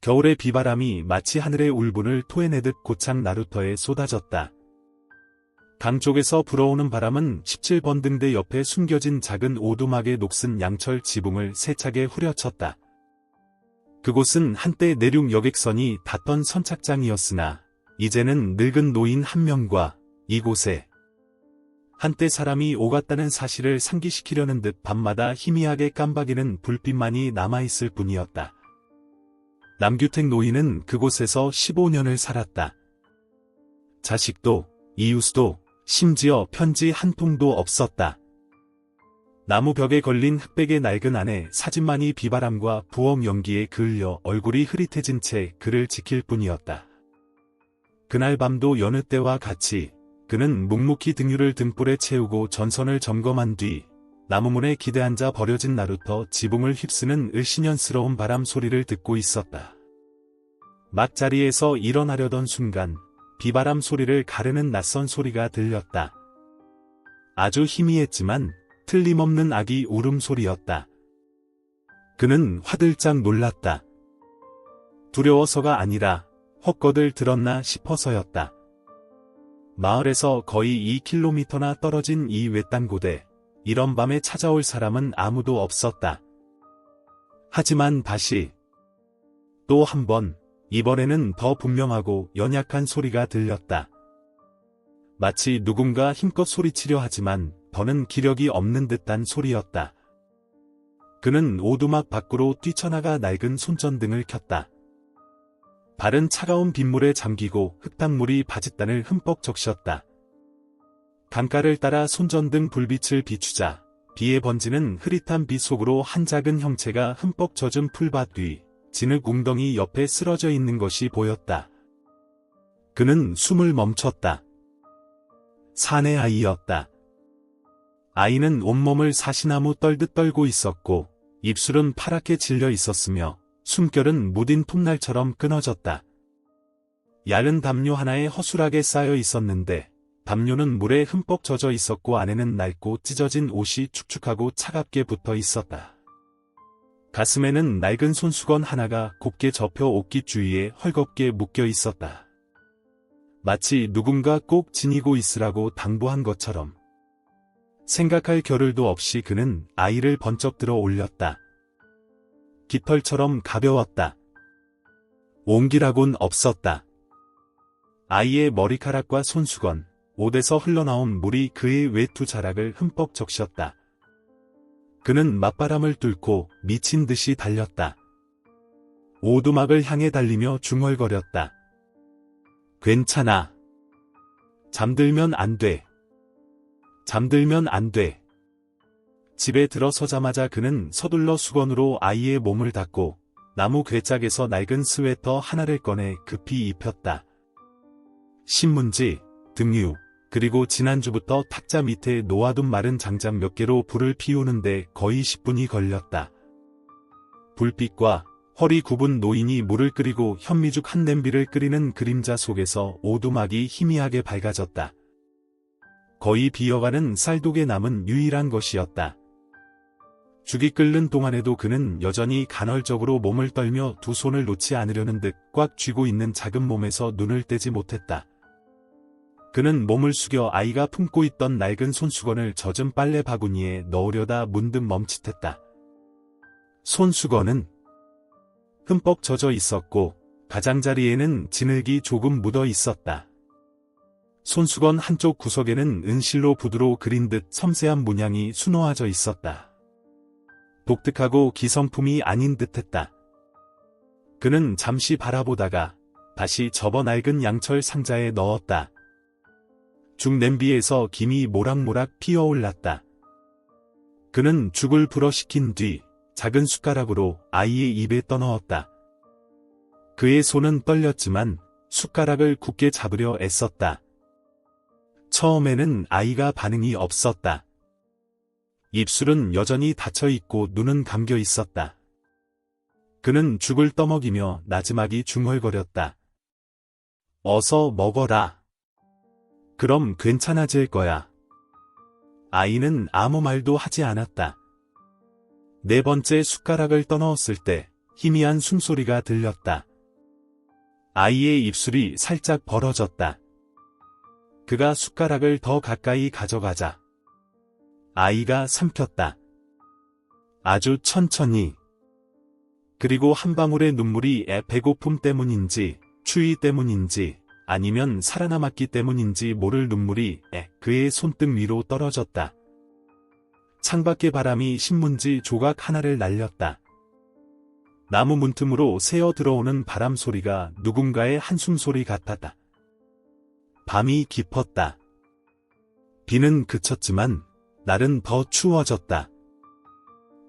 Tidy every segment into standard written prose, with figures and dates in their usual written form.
겨울의 비바람이 마치 하늘의 울분을 토해내듯 고창 나루터에 쏟아졌다. 강 쪽에서 불어오는 바람은 17번등대 옆에 숨겨진 작은 오두막의 녹슨 양철 지붕을 세차게 후려쳤다. 그곳은 한때 내륙 여객선이 닿던 선착장이었으나 이제는 늙은 노인 한 명과 이곳에 한때 사람이 오갔다는 사실을 상기시키려는 듯 밤마다 희미하게 깜박이는 불빛만이 남아있을 뿐이었다. 남규택 노인은 그곳에서 15년을 살았다. 자식도 이웃도 심지어 편지 한 통도 없었다. 나무 벽에 걸린 흑백의 낡은 안에 사진만이 비바람과 부엌 연기에 그을려 얼굴이 흐릿해진 채 그를 지킬 뿐이었다. 그날 밤도 여느 때와 같이 그는 묵묵히 등유를 등불에 채우고 전선을 점검한 뒤 나무문에 기대앉아 버려진 나루터 지붕을 휩쓰는 을씨년스러운 바람 소리를 듣고 있었다. 막 자리에서 일어나려던 순간 비바람 소리를 가르는 낯선 소리가 들렸다. 아주 희미했지만 틀림없는 아기 울음소리였다. 그는 화들짝 놀랐다. 두려워서가 아니라 헛것을 들었나 싶어서였다. 마을에서 거의 2km나 떨어진 이 외딴 곳에 이런 밤에 찾아올 사람은 아무도 없었다. 하지만 다시 또 한 번, 이번에는 더 분명하고 연약한 소리가 들렸다. 마치 누군가 힘껏 소리치려 하지만 더는 기력이 없는 듯한 소리였다. 그는 오두막 밖으로 뛰쳐나가 낡은 손전등을 켰다. 발은 차가운 빗물에 잠기고 흙탕물이 바짓단을 흠뻑 적셨다. 강가를 따라 손전등 불빛을 비추자 비에 번지는 흐릿한 빛 속으로 한 작은 형체가 흠뻑 젖은 풀밭 뒤 진흙 웅덩이 옆에 쓰러져 있는 것이 보였다. 그는 숨을 멈췄다. 사내 아이였다. 아이는 온몸을 사시나무 떨듯 떨고 있었고 입술은 파랗게 질려 있었으며 숨결은 무딘 톱날처럼 끊어졌다. 얇은 담요 하나에 허술하게 쌓여 있었는데 담요는 물에 흠뻑 젖어 있었고 안에는 낡고 찢어진 옷이 축축하고 차갑게 붙어 있었다. 가슴에는 낡은 손수건 하나가 곱게 접혀 옷깃 주위에 헐겁게 묶여 있었다. 마치 누군가 꼭 지니고 있으라고 당부한 것처럼. 생각할 겨를도 없이 그는 아이를 번쩍 들어 올렸다. 깃털처럼 가벼웠다. 온기라곤 없었다. 아이의 머리카락과 손수건, 옷에서 흘러나온 물이 그의 외투 자락을 흠뻑 적셨다. 그는 맞바람을 뚫고 미친 듯이 달렸다. 오두막을 향해 달리며 중얼거렸다. 괜찮아. 잠들면 안 돼. 잠들면 안 돼. 집에 들어서자마자 그는 서둘러 수건으로 아이의 몸을 닦고 나무 괴짝에서 낡은 스웨터 하나를 꺼내 급히 입혔다. 신문지, 등유, 그리고 지난주부터 탁자 밑에 놓아둔 마른 장작 몇 개로 불을 피우는데 거의 10분이 걸렸다. 불빛과 허리 굽은 노인이 물을 끓이고 현미죽 한 냄비를 끓이는 그림자 속에서 오두막이 희미하게 밝아졌다. 거의 비어가는 쌀독에 남은 유일한 것이었다. 죽이 끓는 동안에도 그는 여전히 간헐적으로 몸을 떨며 두 손을 놓지 않으려는 듯 꽉 쥐고 있는 작은 몸에서 눈을 떼지 못했다. 그는 몸을 숙여 아이가 품고 있던 낡은 손수건을 젖은 빨래 바구니에 넣으려다 문득 멈칫했다. 손수건은 흠뻑 젖어 있었고 가장자리에는 진흙이 조금 묻어 있었다. 손수건 한쪽 구석에는 은실로 붓으로 그린 듯 섬세한 문양이 수놓아져 있었다. 독특하고 기성품이 아닌 듯했다. 그는 잠시 바라보다가 다시 접어 낡은 양철 상자에 넣었다. 죽 냄비에서 김이 모락모락 피어올랐다. 그는 죽을 불어식힌 뒤 작은 숟가락으로 아이의 입에 떠넣었다. 그의 손은 떨렸지만 숟가락을 굳게 잡으려 애썼다. 처음에는 아이가 반응이 없었다. 입술은 여전히 닫혀 있고 눈은 감겨 있었다. 그는 죽을 떠먹이며 나지막이 중얼거렸다. 어서 먹어라. 그럼 괜찮아질 거야. 아이는 아무 말도 하지 않았다. 네 번째 숟가락을 떠넣었을 때 희미한 숨소리가 들렸다. 아이의 입술이 살짝 벌어졌다. 그가 숟가락을 더 가까이 가져가자 아이가 삼켰다. 아주 천천히. 그리고 한 방울의 눈물이 배고픔 때문인지 추위 때문인지 아니면 살아남았기 때문인지 모를 눈물이 그의 손등 위로 떨어졌다. 창밖의 바람이 신문지 조각 하나를 날렸다. 나무 문틈으로 새어 들어오는 바람 소리가 누군가의 한숨 소리 같았다. 밤이 깊었다. 비는 그쳤지만 날은 더 추워졌다.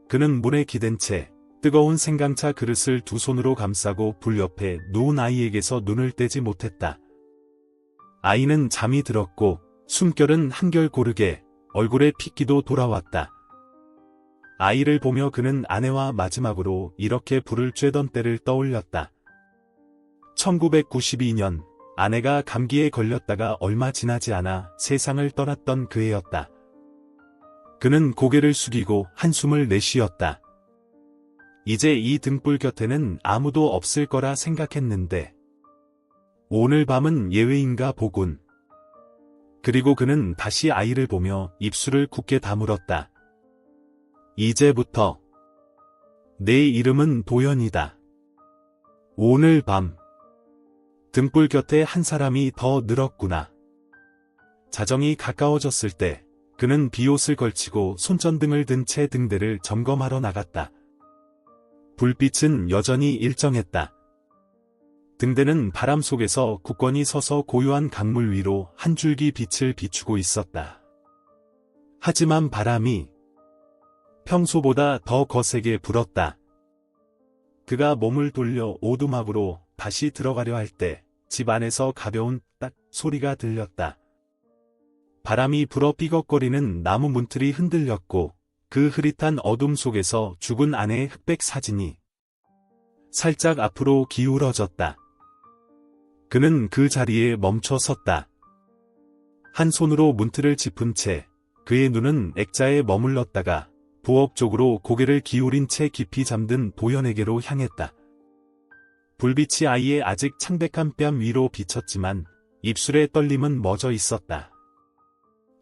그는 문에 기댄 채 뜨거운 생강차 그릇을 두 손으로 감싸고 불 옆에 누운 아이에게서 눈을 떼지 못했다. 아이는 잠이 들었고 숨결은 한결 고르게 얼굴에 핏기도 돌아왔다. 아이를 보며 그는 아내와 마지막으로 이렇게 불을 쬐던 때를 떠올렸다. 1992년 아내가 감기에 걸렸다가 얼마 지나지 않아 세상을 떠났던 그 해였다. 그는 고개를 숙이고 한숨을 내쉬었다. 이제 이 등불 곁에는 아무도 없을 거라 생각했는데 오늘 밤은 예외인가 보군. 그리고 그는 다시 아이를 보며 입술을 굳게 다물었다. 이제부터 내 이름은 도연이다. 오늘 밤 등불 곁에 한 사람이 더 늘었구나. 자정이 가까워졌을 때 그는 비옷을 걸치고 손전등을 든 채 등대를 점검하러 나갔다. 불빛은 여전히 일정했다. 등대는 바람 속에서 굳건히 서서 고요한 강물 위로 한 줄기 빛을 비추고 있었다. 하지만 바람이 평소보다 더 거세게 불었다. 그가 몸을 돌려 오두막으로 다시 들어가려 할 때 집 안에서 가벼운 딱 소리가 들렸다. 바람이 불어 삐걱거리는 나무 문틀이 흔들렸고 그 흐릿한 어둠 속에서 죽은 아내의 흑백 사진이 살짝 앞으로 기울어졌다. 그는 그 자리에 멈춰 섰다. 한 손으로 문틀을 짚은 채 그의 눈은 액자에 머물렀다가 부엌 쪽으로 고개를 기울인 채 깊이 잠든 도연에게로 향했다. 불빛이 아이의 아직 창백한 뺨 위로 비쳤지만 입술의 떨림은 멎어 있었다.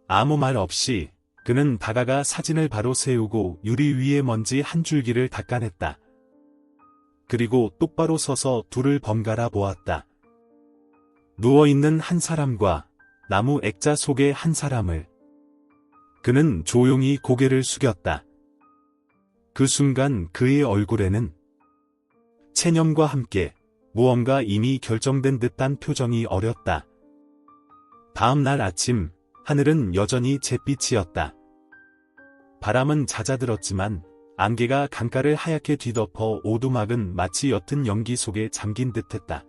아무 말 없이 그는 다가가 사진을 바로 세우고 유리 위에 먼지 한 줄기를 닦아냈다. 그리고 똑바로 서서 둘을 번갈아 보았다. 누워있는 한 사람과 나무 액자 속의 한 사람을. 그는 조용히 고개를 숙였다. 그 순간 그의 얼굴에는 체념과 함께 무언가 이미 결정된 듯한 표정이 어렸다. 다음 날 아침 하늘은 여전히 잿빛이었다. 바람은 잦아들었지만 안개가 강가를 하얗게 뒤덮어 오두막은 마치 옅은 연기 속에 잠긴 듯했다.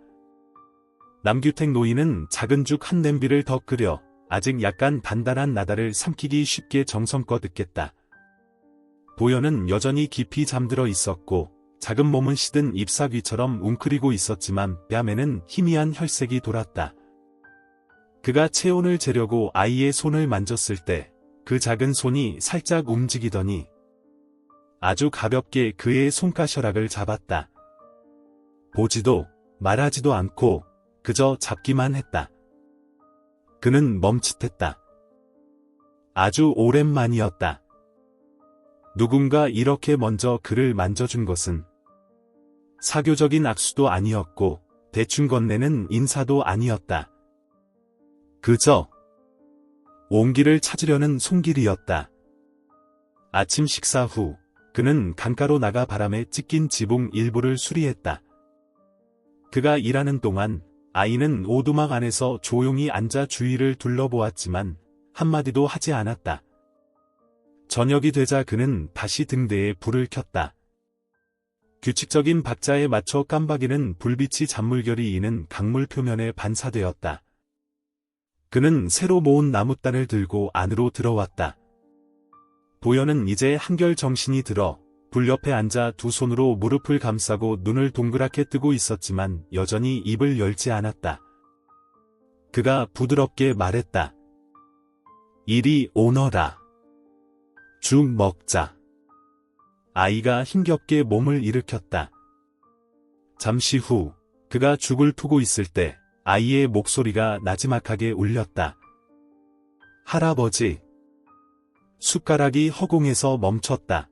남규택 노인은 작은 죽 한 냄비를 더 끓여 아직 약간 단단한 나다를 삼키기 쉽게 정성껏 으깼다. 도연은 여전히 깊이 잠들어 있었고 작은 몸은 시든 잎사귀처럼 웅크리고 있었지만 뺨에는 희미한 혈색이 돌았다. 그가 체온을 재려고 아이의 손을 만졌을 때 그 작은 손이 살짝 움직이더니 아주 가볍게 그의 손가셔락을 잡았다. 보지도 말하지도 않고 그저 잡기만 했다. 그는 멈칫했다. 아주 오랜만이었다. 누군가 이렇게 먼저 그를 만져준 것은 사교적인 악수도 아니었고 대충 건네는 인사도 아니었다. 그저 온기를 찾으려는 손길이었다. 아침 식사 후 그는 강가로 나가 바람에 찢긴 지붕 일부를 수리했다. 그가 일하는 동안 아이는 오두막 안에서 조용히 앉아 주위를 둘러보았지만 한마디도 하지 않았다. 저녁이 되자 그는 다시 등대에 불을 켰다. 규칙적인 박자에 맞춰 깜박이는 불빛이 잔물결이 이는 강물 표면에 반사되었다. 그는 새로 모은 나무단을 들고 안으로 들어왔다. 도연은 이제 한결 정신이 들어 불 옆에 앉아 두 손으로 무릎을 감싸고 눈을 동그랗게 뜨고 있었지만 여전히 입을 열지 않았다. 그가 부드럽게 말했다. 이리 오너라. 죽 먹자. 아이가 힘겹게 몸을 일으켰다. 잠시 후 그가 죽을 투고 있을 때 아이의 목소리가 나지막하게 울렸다. 할아버지. 숟가락이 허공에서 멈췄다.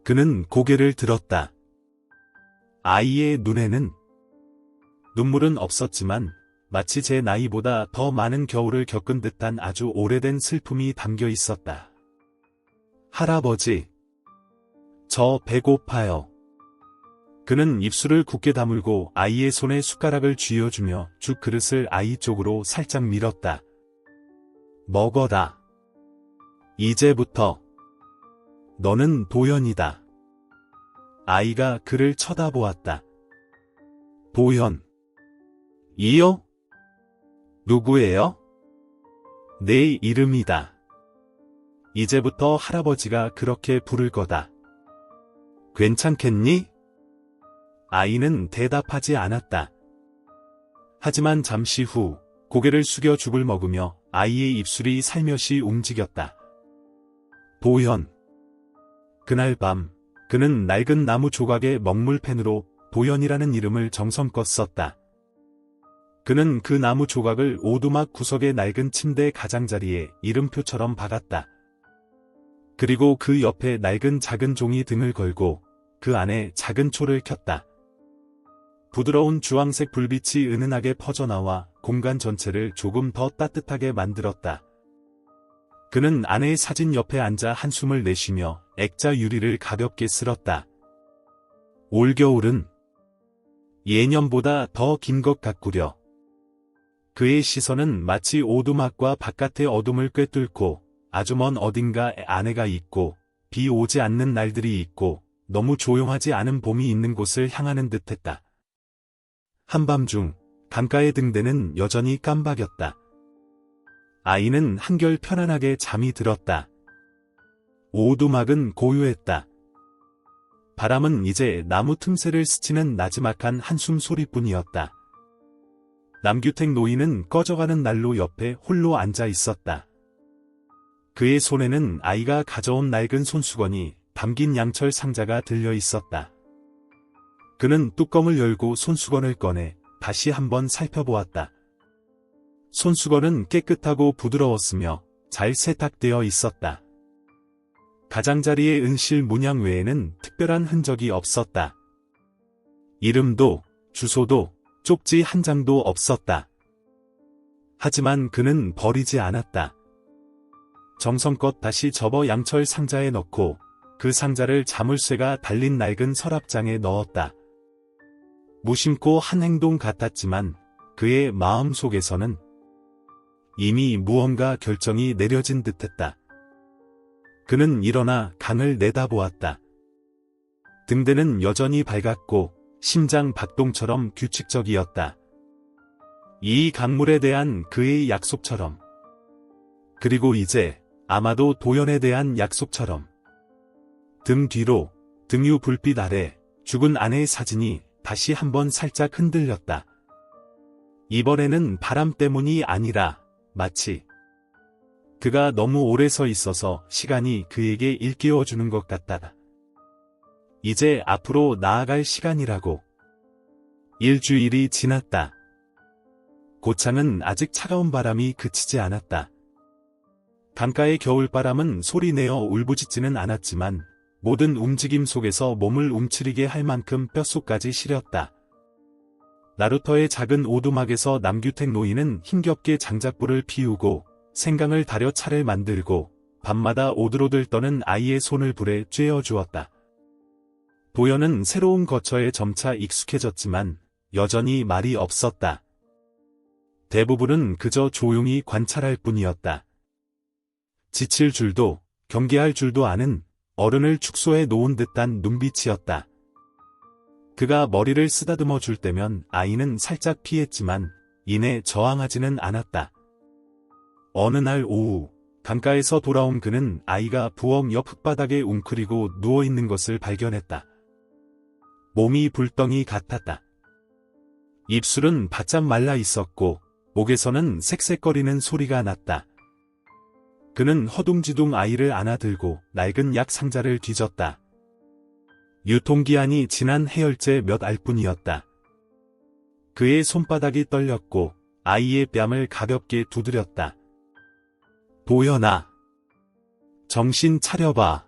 그는 고개를 들었다. 아이의 눈에는 눈물은 없었지만 마치 제 나이보다 더 많은 겨울을 겪은 듯한 아주 오래된 슬픔이 담겨 있었다. 할아버지. 저 배고파요. 그는 입술을 굳게 다물고 아이의 손에 숟가락을 쥐어주며 죽 그릇을 아이 쪽으로 살짝 밀었다. 먹어라. 이제부터 너는 도연이다. 아이가 그를 쳐다보았다. 도연. 이요? 누구예요? 내 이름이다. 이제부터 할아버지가 그렇게 부를 거다. 괜찮겠니? 아이는 대답하지 않았다. 하지만 잠시 후 고개를 숙여 죽을 먹으며 아이의 입술이 살며시 움직였다. 도연. 그날 밤 그는 낡은 나무 조각의 먹물펜으로 도연이라는 이름을 정성껏 썼다. 그는 그 나무 조각을 오두막 구석의 낡은 침대 가장자리에 이름표처럼 박았다. 그리고 그 옆에 낡은 작은 종이 등을 걸고 그 안에 작은 초를 켰다. 부드러운 주황색 불빛이 은은하게 퍼져나와 공간 전체를 조금 더 따뜻하게 만들었다. 그는 아내의 사진 옆에 앉아 한숨을 내쉬며 액자 유리를 가볍게 쓸었다. 올겨울은 예년보다 더 긴 것 같구려. 그의 시선은 마치 오두막과 바깥의 어둠을 꿰뚫고 아주 먼 어딘가에 아내가 있고 비 오지 않는 날들이 있고 너무 조용하지 않은 봄이 있는 곳을 향하는 듯했다. 한밤중 강가의 등대는 여전히 깜박였다. 아이는 한결 편안하게 잠이 들었다. 오두막은 고요했다. 바람은 이제 나무 틈새를 스치는 나지막한 한숨 소리뿐이었다. 남규택 노인은 꺼져가는 난로 옆에 홀로 앉아 있었다. 그의 손에는 아이가 가져온 낡은 손수건이 담긴 양철 상자가 들려 있었다. 그는 뚜껑을 열고 손수건을 꺼내 다시 한번 살펴보았다. 손수건은 깨끗하고 부드러웠으며 잘 세탁되어 있었다. 가장자리의 은실 문양 외에는 특별한 흔적이 없었다. 이름도 주소도 쪽지 한 장도 없었다. 하지만 그는 버리지 않았다. 정성껏 다시 접어 양철 상자에 넣고 그 상자를 자물쇠가 달린 낡은 서랍장에 넣었다. 무심코 한 행동 같았지만 그의 마음 속에서는 이미 무언가 결정이 내려진 듯했다. 그는 일어나 강을 내다보았다. 등대는 여전히 밝았고 심장 박동처럼 규칙적이었다. 이 강물에 대한 그의 약속처럼. 그리고 이제 아마도 도연에 대한 약속처럼. 등 뒤로 등유 불빛 아래 죽은 아내의 사진이 다시 한번 살짝 흔들렸다. 이번에는 바람 때문이 아니라 마치 그가 너무 오래 서 있어서 시간이 그에게 일깨워주는 것 같다. 이제 앞으로 나아갈 시간이라고. 일주일이 지났다. 고창은 아직 차가운 바람이 그치지 않았다. 강가의 겨울바람은 소리내어 울부짖지는 않았지만 모든 움직임 속에서 몸을 움츠리게 할 만큼 뼛속까지 시렸다. 나루터의 작은 오두막에서 남규택 노인은 힘겹게 장작불을 피우고 생강을 다려 차를 만들고 밤마다 오들오들 떠는 아이의 손을 불에 쬐어 주었다. 도연은 새로운 거처에 점차 익숙해졌지만 여전히 말이 없었다. 대부분은 그저 조용히 관찰할 뿐이었다. 지칠 줄도 경계할 줄도 아는 어른을 축소해 놓은 듯한 눈빛이었다. 그가 머리를 쓰다듬어 줄 때면 아이는 살짝 피했지만 이내 저항하지는 않았다. 어느 날 오후 강가에서 돌아온 그는 아이가 부엌 옆 흙바닥에 웅크리고 누워있는 것을 발견했다. 몸이 불덩이 같았다. 입술은 바짝 말라 있었고 목에서는 색색거리는 소리가 났다. 그는 허둥지둥 아이를 안아들고 낡은 약 상자를 뒤졌다. 유통기한이 지난 해열제 몇 알뿐이었다. 그의 손바닥이 떨렸고 아이의 뺨을 가볍게 두드렸다. 도연아. 정신 차려봐.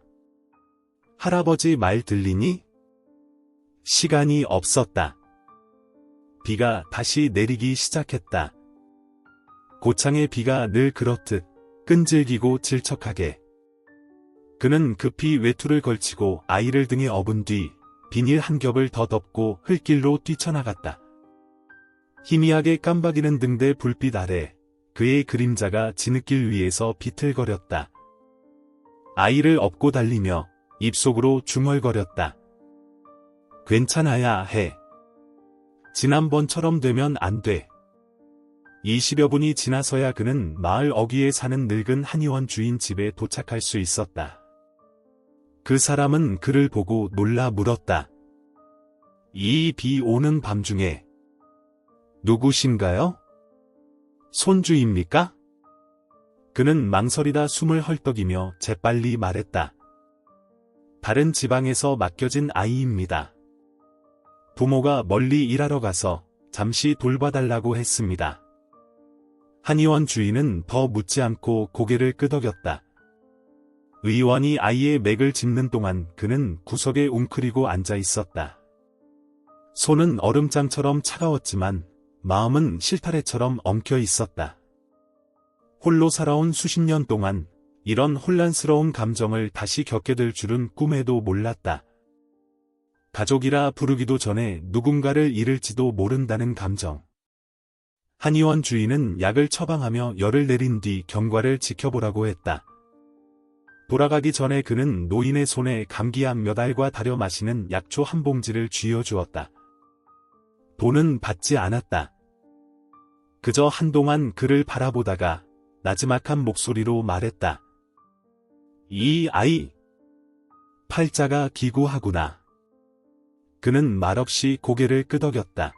할아버지 말 들리니? 시간이 없었다. 비가 다시 내리기 시작했다. 고창의 비가 늘 그렇듯 끈질기고 질척하게. 그는 급히 외투를 걸치고 아이를 등에 업은 뒤 비닐 한 겹을 더 덮고 흙길로 뛰쳐나갔다. 희미하게 깜박이는 등대 불빛 아래 그의 그림자가 지느길 위에서 비틀거렸다. 아이를 업고 달리며 입속으로 중얼거렸다. 괜찮아야 해. 지난번처럼 되면 안 돼. 20여 분이 지나서야 그는 마을 어귀에 사는 늙은 한의원 주인 집에 도착할 수 있었다. 그 사람은 그를 보고 놀라 물었다. 이 비 오는 밤중에 누구신가요? 손주입니까? 그는 망설이다 숨을 헐떡이며 재빨리 말했다. 다른 지방에서 맡겨진 아이입니다. 부모가 멀리 일하러 가서 잠시 돌봐달라고 했습니다. 한의원 주인은 더 묻지 않고 고개를 끄덕였다. 의원이 아이의 맥을 짚는 동안 그는 구석에 웅크리고 앉아 있었다. 손은 얼음장처럼 차가웠지만 마음은 실타래처럼 엉켜 있었다. 홀로 살아온 수십 년 동안 이런 혼란스러운 감정을 다시 겪게 될 줄은 꿈에도 몰랐다. 가족이라 부르기도 전에 누군가를 잃을지도 모른다는 감정. 한의원 주인은 약을 처방하며 열을 내린 뒤 경과를 지켜보라고 했다. 돌아가기 전에 그는 노인의 손에 감기약 몇 알과 달여 마시는 약초 한 봉지를 쥐어주었다. 돈은 받지 않았다. 그저 한동안 그를 바라보다가 나지막한 목소리로 말했다. 이 아이, 팔자가 기구하구나. 그는 말없이 고개를 끄덕였다.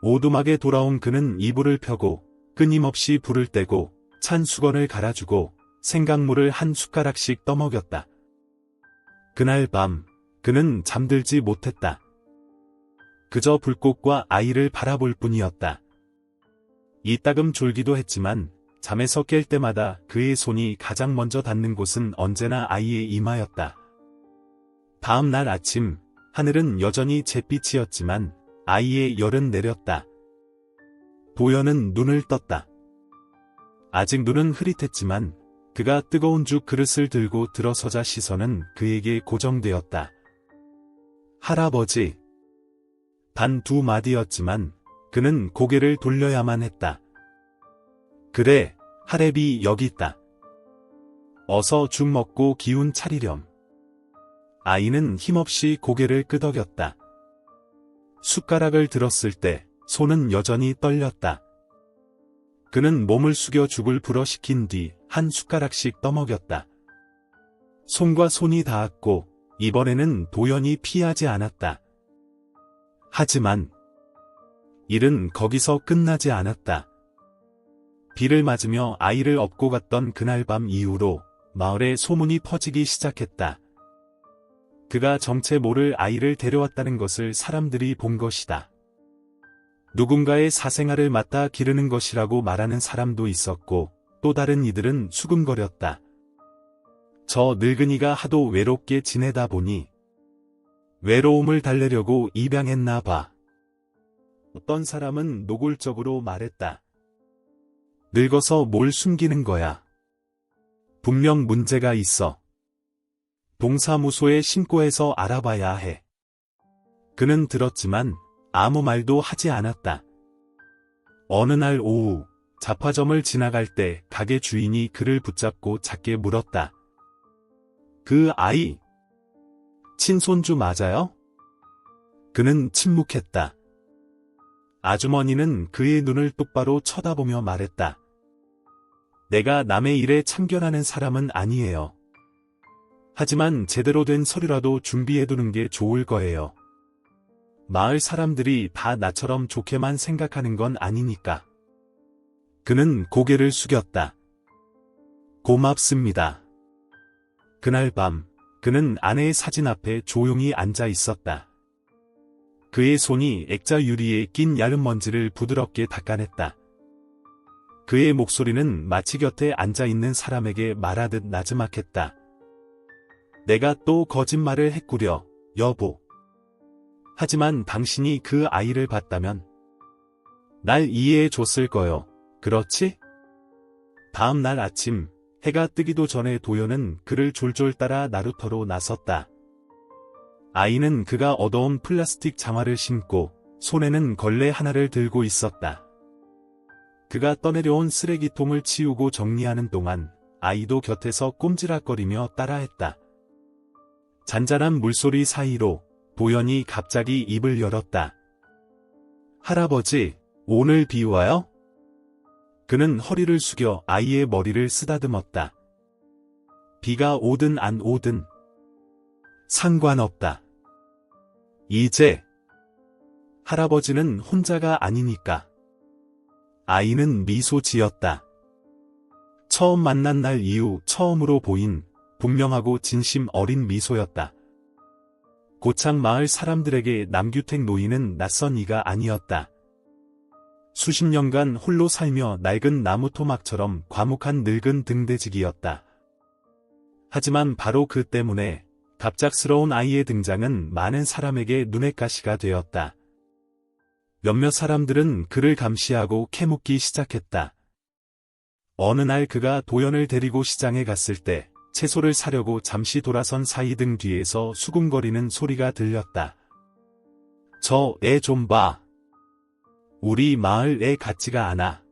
오두막에 돌아온 그는 이불을 펴고 끊임없이 불을 떼고 찬 수건을 갈아주고 생강물을 한 숟가락씩 떠먹였다. 그날 밤 그는 잠들지 못했다. 그저 불꽃과 아이를 바라볼 뿐이었다. 이따금 졸기도 했지만 잠에서 깰 때마다 그의 손이 가장 먼저 닿는 곳은 언제나 아이의 이마였다. 다음 날 아침 하늘은 여전히 잿빛이었지만 아이의 열은 내렸다. 도연은 눈을 떴다. 아직 눈은 흐릿했지만 그가 뜨거운 죽 그릇을 들고 들어서자 시선은 그에게 고정되었다. 할아버지. 단 두 마디였지만 그는 고개를 돌려야만 했다. 그래, 할애비 여기 있다. 어서 죽 먹고 기운 차리렴. 아이는 힘없이 고개를 끄덕였다. 숟가락을 들었을 때 손은 여전히 떨렸다. 그는 몸을 숙여 죽을 불어시킨 뒤 한 숟가락씩 떠먹였다. 손과 손이 닿았고 이번에는 도연히 피하지 않았다. 하지만 일은 거기서 끝나지 않았다. 비를 맞으며 아이를 업고 갔던 그날 밤 이후로 마을에 소문이 퍼지기 시작했다. 그가 정체 모를 아이를 데려왔다는 것을 사람들이 본 것이다. 누군가의 사생활을 맡아 기르는 것이라고 말하는 사람도 있었고 또 다른 이들은 수군거렸다. 저 늙은이가 하도 외롭게 지내다 보니 외로움을 달래려고 입양했나 봐. 어떤 사람은 노골적으로 말했다. 늙어서 뭘 숨기는 거야. 분명 문제가 있어. 동사무소에 신고해서 알아봐야 해. 그는 들었지만 아무 말도 하지 않았다. 어느 날 오후 잡화점을 지나갈 때 가게 주인이 그를 붙잡고 작게 물었다. 그 아이, 친손주 맞아요? 그는 침묵했다. 아주머니는 그의 눈을 똑바로 쳐다보며 말했다. 내가 남의 일에 참견하는 사람은 아니에요. 하지만 제대로 된 서류라도 준비해두는 게 좋을 거예요. 마을 사람들이 다 나처럼 좋게만 생각하는 건 아니니까. 그는 고개를 숙였다. 고맙습니다. 그날 밤 그는 아내의 사진 앞에 조용히 앉아 있었다. 그의 손이 액자 유리에 낀 얇은 먼지를 부드럽게 닦아냈다. 그의 목소리는 마치 곁에 앉아있는 사람에게 말하듯 나지막했다. 내가 또 거짓말을 했구려, 여보. 하지만 당신이 그 아이를 봤다면 날 이해해 줬을 거요. 그렇지? 다음 날 아침, 해가 뜨기도 전에 도요는 그를 졸졸 따라 나루터로 나섰다. 아이는 그가 얻어온 플라스틱 장화를 신고 손에는 걸레 하나를 들고 있었다. 그가 떠내려온 쓰레기통을 치우고 정리하는 동안 아이도 곁에서 꼼지락거리며 따라했다. 잔잔한 물소리 사이로 도연이 갑자기 입을 열었다. 할아버지, 오늘 비 와요? 그는 허리를 숙여 아이의 머리를 쓰다듬었다. 비가 오든 안 오든 상관없다. 이제 할아버지는 혼자가 아니니까. 아이는 미소 지었다. 처음 만난 날 이후 처음으로 보인 분명하고 진심 어린 미소였다. 고창 마을 사람들에게 남규택 노인은 낯선 이가 아니었다. 수십 년간 홀로 살며 낡은 나무 토막처럼 과묵한 늙은 등대지기였다. 하지만 바로 그 때문에 갑작스러운 아이의 등장은 많은 사람에게 눈의 가시가 되었다. 몇몇 사람들은 그를 감시하고 캐묻기 시작했다. 어느 날 그가 도연을 데리고 시장에 갔을 때 채소를 사려고 잠시 돌아선 사이 등 뒤에서 수군거리는 소리가 들렸다. 저 애 좀 봐. 우리 마을 애 같지가 않아.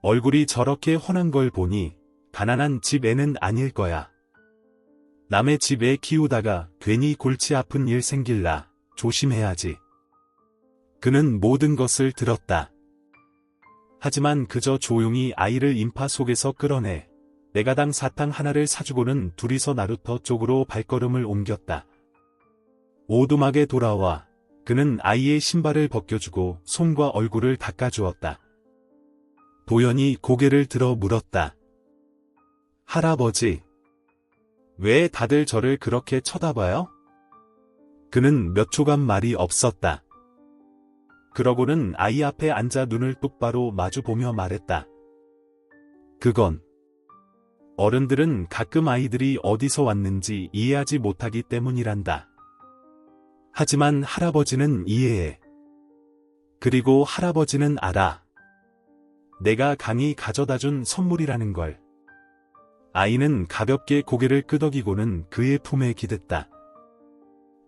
얼굴이 저렇게 훤한 걸 보니 가난한 집 애는 아닐 거야. 남의 집 애 키우다가 괜히 골치 아픈 일 생길라 조심해야지. 그는 모든 것을 들었다. 하지만 그저 조용히 아이를 인파 속에서 끌어내 내가당 사탕 하나를 사주고는 둘이서 나루터 쪽으로 발걸음을 옮겼다. 오두막에 돌아와 그는 아이의 신발을 벗겨주고 손과 얼굴을 닦아주었다. 도연이 고개를 들어 물었다. 할아버지, 왜 다들 저를 그렇게 쳐다봐요? 그는 몇 초간 말이 없었다. 그러고는 아이 앞에 앉아 눈을 똑바로 마주보며 말했다. 그건 어른들은 가끔 아이들이 어디서 왔는지 이해하지 못하기 때문이란다. 하지만 할아버지는 이해해. 그리고 할아버지는 알아. 내가 강이 가져다준 선물이라는 걸. 아이는 가볍게 고개를 끄덕이고는 그의 품에 기댔다.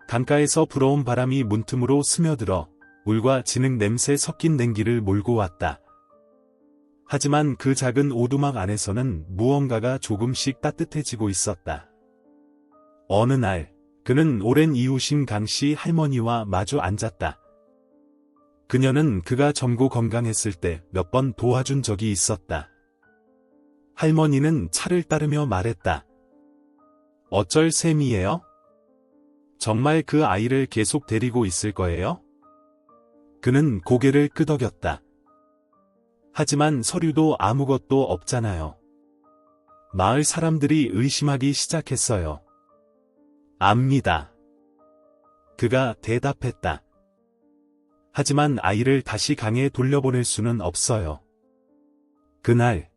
강가에서 불어온 바람이 문틈으로 스며들어 물과 진흙 냄새 섞인 냉기를 몰고 왔다. 하지만 그 작은 오두막 안에서는 무언가가 조금씩 따뜻해지고 있었다. 어느 날, 그는 오랜 이웃인 강씨 할머니와 마주 앉았다. 그녀는 그가 젊고 건강했을 때 몇 번 도와준 적이 있었다. 할머니는 차를 따르며 말했다. 어쩔 셈이에요? 정말 그 아이를 계속 데리고 있을 거예요? 그는 고개를 끄덕였다. 하지만 서류도 아무것도 없잖아요. 마을 사람들이 의심하기 시작했어요. 압니다. 그가 대답했다. 하지만 아이를 다시 강에 돌려보낼 수는 없어요. 그날,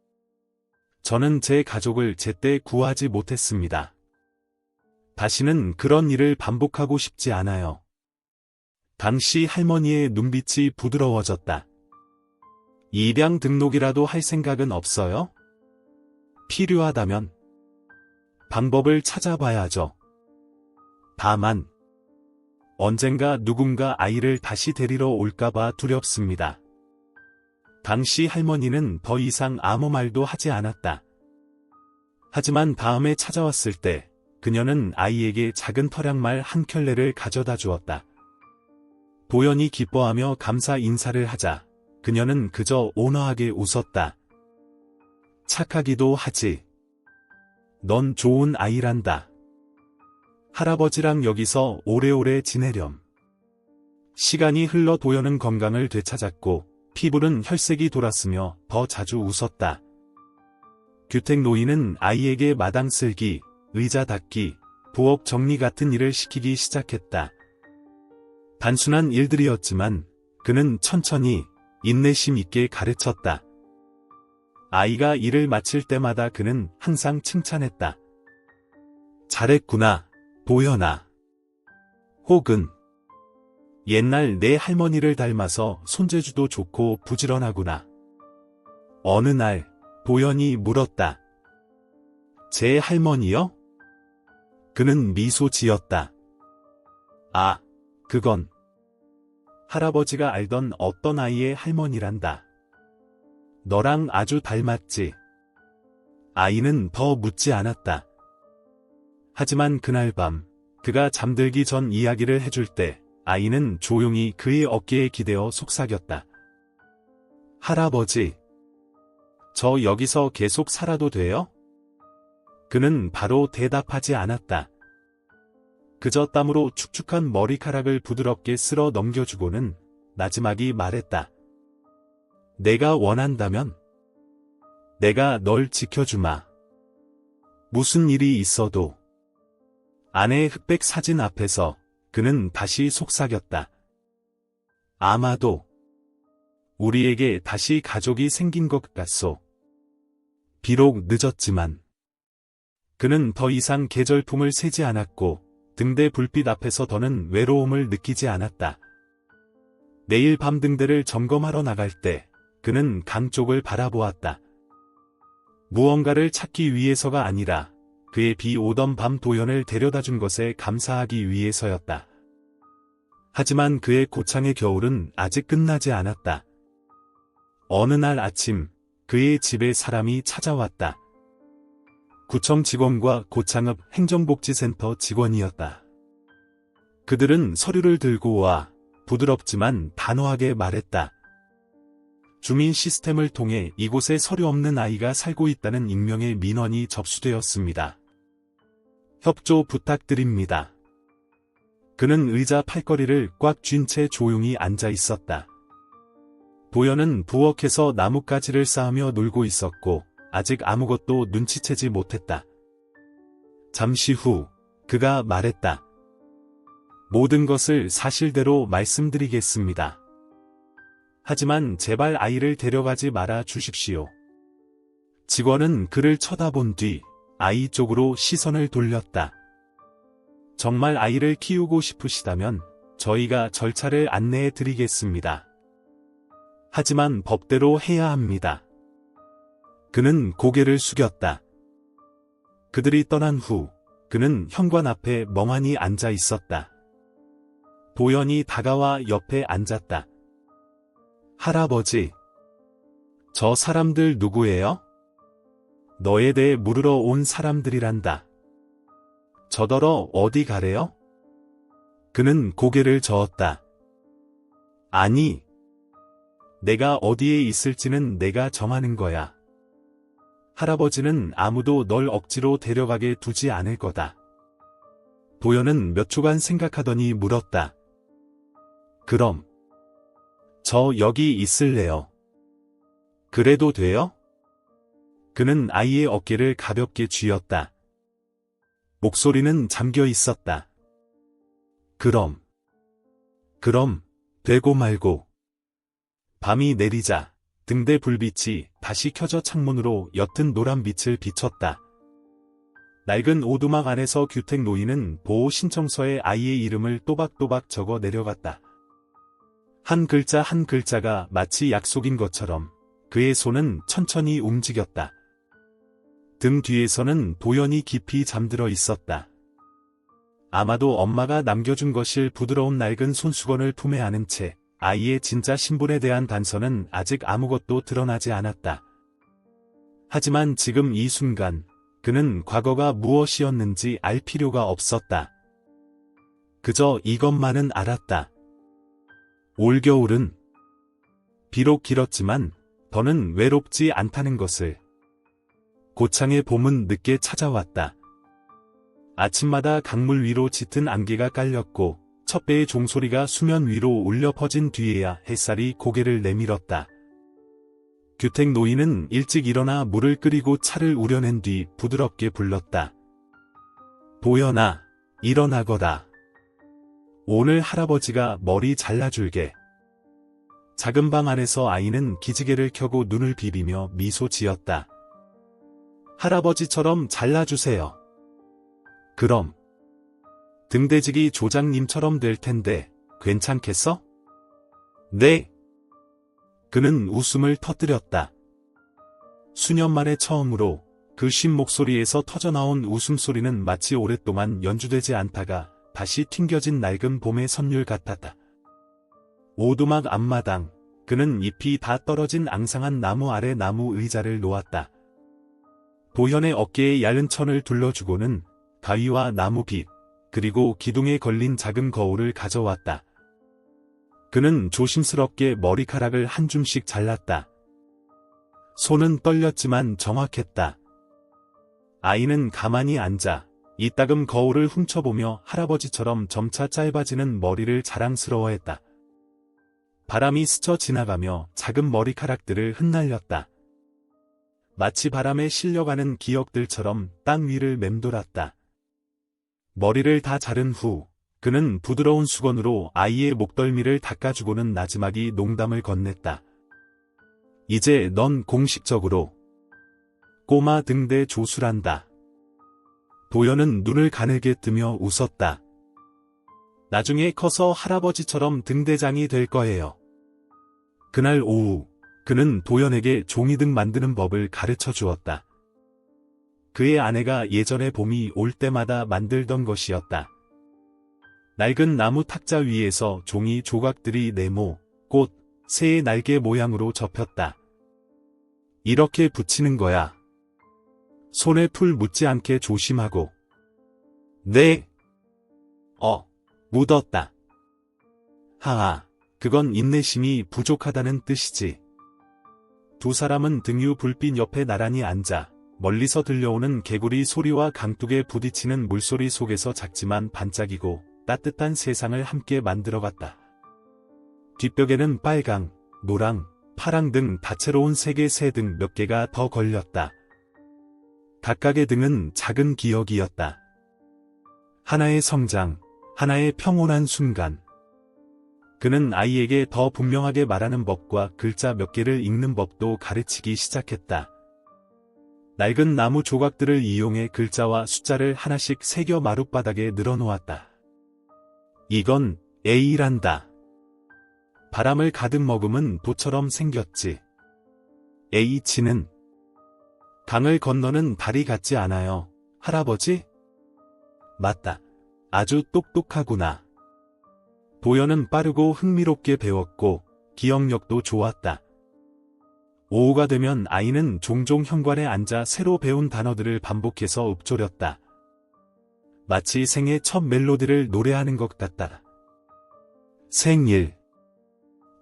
저는 제 가족을 제때 구하지 못했습니다. 다시는 그런 일을 반복하고 싶지 않아요. 당시 할머니의 눈빛이 부드러워졌다. 입양 등록이라도 할 생각은 없어요? 필요하다면 방법을 찾아봐야죠. 다만 언젠가 누군가 아이를 다시 데리러 올까봐 두렵습니다. 당시 할머니는 더 이상 아무 말도 하지 않았다. 하지만 다음에 찾아왔을 때 그녀는 아이에게 작은 터량말 한 켤레를 가져다 주었다. 도연이 기뻐하며 감사 인사를 하자 그녀는 그저 온화하게 웃었다. 착하기도 하지. 넌 좋은 아이란다. 할아버지랑 여기서 오래오래 지내렴. 시간이 흘러 도연은 건강을 되찾았고 피부는 혈색이 돌았으며 더 자주 웃었다. 규택 노인은 아이에게 마당 쓸기, 의자 닦기, 부엌 정리 같은 일을 시키기 시작했다. 단순한 일들이었지만 그는 천천히 인내심 있게 가르쳤다. 아이가 일을 마칠 때마다 그는 항상 칭찬했다. 잘했구나, 도연아. 혹은 옛날 내 할머니를 닮아서 손재주도 좋고 부지런하구나. 어느 날 도연이 물었다. 제 할머니요? 그는 미소 지었다. 아, 그건 할아버지가 알던 어떤 아이의 할머니란다. 너랑 아주 닮았지. 아이는 더 묻지 않았다. 하지만 그날 밤 그가 잠들기 전 이야기를 해줄 때 아이는 조용히 그의 어깨에 기대어 속삭였다. 할아버지, 저 여기서 계속 살아도 돼요? 그는 바로 대답하지 않았다. 그저 땀으로 축축한 머리카락을 부드럽게 쓸어 넘겨주고는 나지막이 말했다. 내가 원한다면 내가 널 지켜주마. 무슨 일이 있어도. 아내의 흑백 사진 앞에서 그는 다시 속삭였다. 아마도 우리에게 다시 가족이 생긴 것 같소. 비록 늦었지만. 그는 더 이상 계절품을 세지 않았고 등대 불빛 앞에서 더는 외로움을 느끼지 않았다. 내일 밤 등대를 점검하러 나갈 때 그는 강 쪽을 바라보았다. 무언가를 찾기 위해서가 아니라 그의 비 오던 밤 도연을 데려다준 것에 감사하기 위해서였다. 하지만 그의 고창의 겨울은 아직 끝나지 않았다. 어느 날 아침 그의 집에 사람이 찾아왔다. 구청 직원과 고창읍 행정복지센터 직원이었다. 그들은 서류를 들고 와 부드럽지만 단호하게 말했다. 주민 시스템을 통해 이곳에 서류 없는 아이가 살고 있다는 익명의 민원이 접수되었습니다. 협조 부탁드립니다. 그는 의자 팔걸이를 꽉 쥔 채 조용히 앉아 있었다. 도연은 부엌에서 나뭇가지를 쌓으며 놀고 있었고 아직 아무것도 눈치채지 못했다. 잠시 후 그가 말했다. 모든 것을 사실대로 말씀드리겠습니다. 하지만 제발 아이를 데려가지 말아 주십시오. 직원은 그를 쳐다본 뒤 아이 쪽으로 시선을 돌렸다. 정말 아이를 키우고 싶으시다면 저희가 절차를 안내해 드리겠습니다. 하지만 법대로 해야 합니다. 그는 고개를 숙였다. 그들이 떠난 후 그는 현관 앞에 멍하니 앉아 있었다. 도연이 다가와 옆에 앉았다. 할아버지, 저 사람들 누구예요? 너에 대해 물으러 온 사람들이란다. 저더러 어디 가래요? 그는 고개를 저었다. 아니, 내가 어디에 있을지는 내가 정하는 거야. 할아버지는 아무도 널 억지로 데려가게 두지 않을 거다. 도연은 몇 초간 생각하더니 물었다. 그럼 저 여기 있을래요. 그래도 돼요? 그는 아이의 어깨를 가볍게 쥐었다. 목소리는 잠겨 있었다. 그럼 되고 말고. 밤이 내리자 등대 불빛이 다시 켜져 창문으로 옅은 노란 빛을 비췄다. 낡은 오두막 안에서 규택 노인은 보호 신청서에 아이의 이름을 또박또박 적어 내려갔다. 한 글자 한 글자가 마치 약속인 것처럼 그의 손은 천천히 움직였다. 등 뒤에서는 도연이 깊이 잠들어 있었다. 아마도 엄마가 남겨준 것일 부드러운 낡은 손수건을 품에 안은 채 아이의 진짜 신분에 대한 단서는 아직 아무것도 드러나지 않았다. 하지만 지금 이 순간 그는 과거가 무엇이었는지 알 필요가 없었다. 그저 이것만은 알았다. 올겨울은 비록 길었지만 더는 외롭지 않다는 것을. 고창의 봄은 늦게 찾아왔다. 아침마다 강물 위로 짙은 안개가 깔렸고 첫 배의 종소리가 수면 위로 울려 퍼진 뒤에야 햇살이 고개를 내밀었다. 규택 노인은 일찍 일어나 물을 끓이고 차를 우려낸 뒤 부드럽게 불렀다. 도연아, 일어나거라. 오늘 할아버지가 머리 잘라줄게. 작은 방 안에서 아이는 기지개를 켜고 눈을 비비며 미소 지었다. 할아버지처럼 잘라주세요. 그럼 등대지기 조장님처럼 될 텐데 괜찮겠어? 네. 그는 웃음을 터뜨렸다. 수년 만에 처음으로 그 쉰 목소리에서 터져나온 웃음소리는 마치 오랫동안 연주되지 않다가 다시 튕겨진 낡은 봄의 선율 같았다. 오두막 앞마당, 그는 잎이 다 떨어진 앙상한 나무 아래 나무 의자를 놓았다. 도현의 어깨에 얇은 천을 둘러주고는 가위와 나무빗, 그리고 기둥에 걸린 작은 거울을 가져왔다. 그는 조심스럽게 머리카락을 한 줌씩 잘랐다. 손은 떨렸지만 정확했다. 아이는 가만히 앉아 이따금 거울을 훔쳐보며 할아버지처럼 점차 짧아지는 머리를 자랑스러워했다. 바람이 스쳐 지나가며 작은 머리카락들을 흩날렸다. 마치 바람에 실려가는 기억들처럼 땅 위를 맴돌았다. 머리를 다 자른 후 그는 부드러운 수건으로 아이의 목덜미를 닦아주고는 나지막이 농담을 건넸다. 이제 넌 공식적으로 꼬마 등대 조수란다. 도연은 눈을 가늘게 뜨며 웃었다. 나중에 커서 할아버지처럼 등대장이 될 거예요. 그날 오후 그는 도연에게 종이등 만드는 법을 가르쳐 주었다. 그의 아내가 예전에 봄이 올 때마다 만들던 것이었다. 낡은 나무 탁자 위에서 종이 조각들이 네모, 꽃, 새의 날개 모양으로 접혔다. 이렇게 붙이는 거야. 손에 풀 묻지 않게 조심하고. 네. 묻었다. 하하, 그건 인내심이 부족하다는 뜻이지. 두 사람은 등유 불빛 옆에 나란히 앉아 멀리서 들려오는 개구리 소리와 강둑에 부딪히는 물소리 속에서 작지만 반짝이고 따뜻한 세상을 함께 만들어갔다. 뒷벽에는 빨강, 노랑, 파랑 등 다채로운 색의 새 등 몇 개가 더 걸렸다. 각각의 등은 작은 기억이었다. 하나의 성장, 하나의 평온한 순간. 그는 아이에게 더 분명하게 말하는 법과 글자 몇 개를 읽는 법도 가르치기 시작했다. 낡은 나무 조각들을 이용해 글자와 숫자를 하나씩 새겨 마룻바닥에 늘어놓았다. 이건 A란다. 바람을 가득 머금은 도처럼 생겼지. H는 강을 건너는 다리 같지 않아요, 할아버지? 맞다. 아주 똑똑하구나. 도연은 빠르고 흥미롭게 배웠고 기억력도 좋았다. 오후가 되면 아이는 종종 현관에 앉아 새로 배운 단어들을 반복해서 읊조렸다. 마치 생애 첫 멜로디를 노래하는 것 같다. 생일.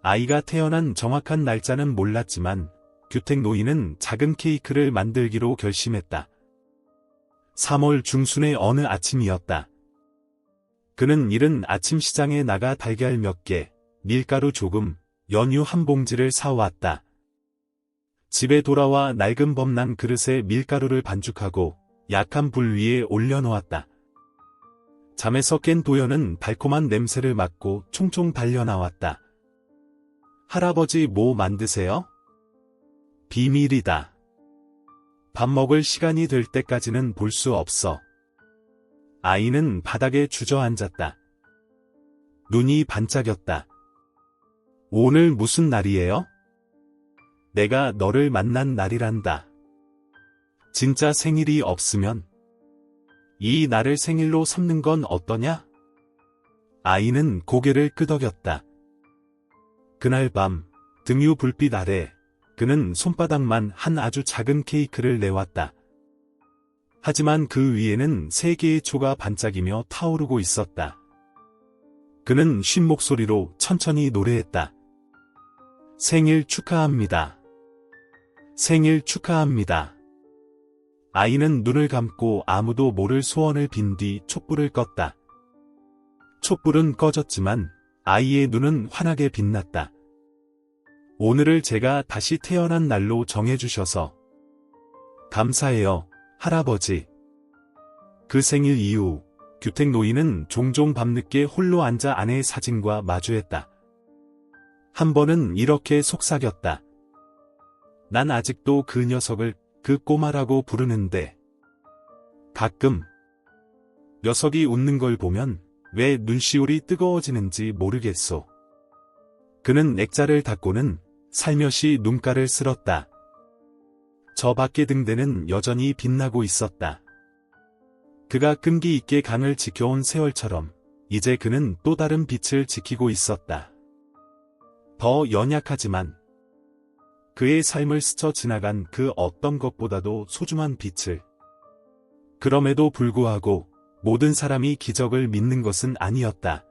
아이가 태어난 정확한 날짜는 몰랐지만 규택 노인은 작은 케이크를 만들기로 결심했다. 3월 중순의 어느 아침이었다. 그는 이른 아침 시장에 나가 달걀 몇 개, 밀가루 조금, 연유 한 봉지를 사왔다. 집에 돌아와 낡은 범랑 그릇에 밀가루를 반죽하고 약한 불 위에 올려놓았다. 잠에서 깬 도연은 달콤한 냄새를 맡고 총총 달려나왔다. 할아버지 뭐 만드세요? 비밀이다. 밥 먹을 시간이 될 때까지는 볼 수 없어. 아이는 바닥에 주저앉았다. 눈이 반짝였다. 오늘 무슨 날이에요? 내가 너를 만난 날이란다. 진짜 생일이 없으면 이 날을 생일로 삼는 건 어떠냐? 아이는 고개를 끄덕였다. 그날 밤 등유 불빛 아래 그는 손바닥만 한 아주 작은 케이크를 내왔다. 하지만 그 위에는 3개의 초가 반짝이며 타오르고 있었다. 그는 쉰 목소리로 천천히 노래했다. 생일 축하합니다. 생일 축하합니다. 아이는 눈을 감고 아무도 모를 소원을 빈 뒤 촛불을 껐다. 촛불은 꺼졌지만 아이의 눈은 환하게 빛났다. 오늘을 제가 다시 태어난 날로 정해주셔서 감사해요, 할아버지. 그 생일 이후 규택 노인은 종종 밤늦게 홀로 앉아 아내의 사진과 마주했다. 한 번은 이렇게 속삭였다. 난 아직도 그 녀석을 그 꼬마라고 부르는데 가끔 녀석이 웃는 걸 보면 왜 눈시울이 뜨거워지는지 모르겠소. 그는 액자를 닫고는 살며시 눈가를 쓸었다. 저 밖의 등대는 여전히 빛나고 있었다. 그가 끈기 있게 강을 지켜온 세월처럼 이제 그는 또 다른 빛을 지키고 있었다. 더 연약하지만 그의 삶을 스쳐 지나간 그 어떤 것보다도 소중한 빛을. 그럼에도 불구하고 모든 사람이 기적을 믿는 것은 아니었다.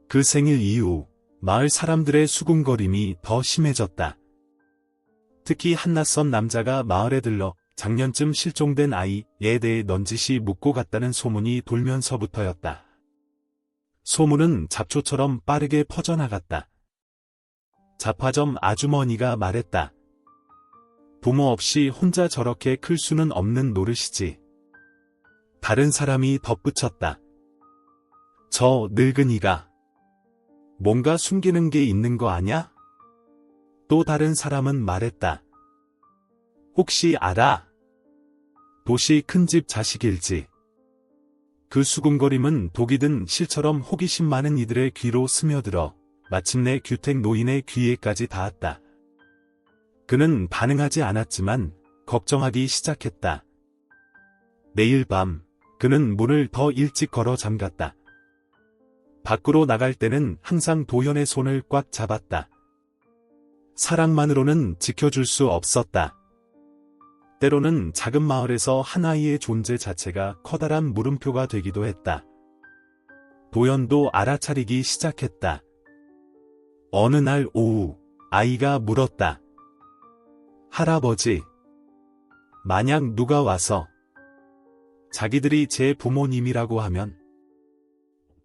그 생일 이후 마을 사람들의 수군거림이 더 심해졌다. 특히 한 낯선 남자가 마을에 들러 작년쯤 실종된 아이에 대해 넌지시 묻고 갔다는 소문이 돌면서부터였다. 소문은 잡초처럼 빠르게 퍼져나갔다. 잡화점 아주머니가 말했다. 부모 없이 혼자 저렇게 클 수는 없는 노릇이지. 다른 사람이 덧붙였다. 저 늙은이가 뭔가 숨기는 게 있는 거 아냐? 또 다른 사람은 말했다. 혹시 알아? 도시 큰집 자식일지. 그 수군거림은 독이 든 실처럼 호기심 많은 이들의 귀로 스며들어 마침내 규택 노인의 귀에까지 닿았다. 그는 반응하지 않았지만 걱정하기 시작했다. 매일 밤 그는 문을 더 일찍 걸어 잠갔다. 밖으로 나갈 때는 항상 도현의 손을 꽉 잡았다. 사랑만으로는 지켜줄 수 없었다. 때로는 작은 마을에서 한 아이의 존재 자체가 커다란 물음표가 되기도 했다. 도연도 알아차리기 시작했다. 어느 날 오후 아이가 물었다. 할아버지, 만약 누가 와서 자기들이 제 부모님이라고 하면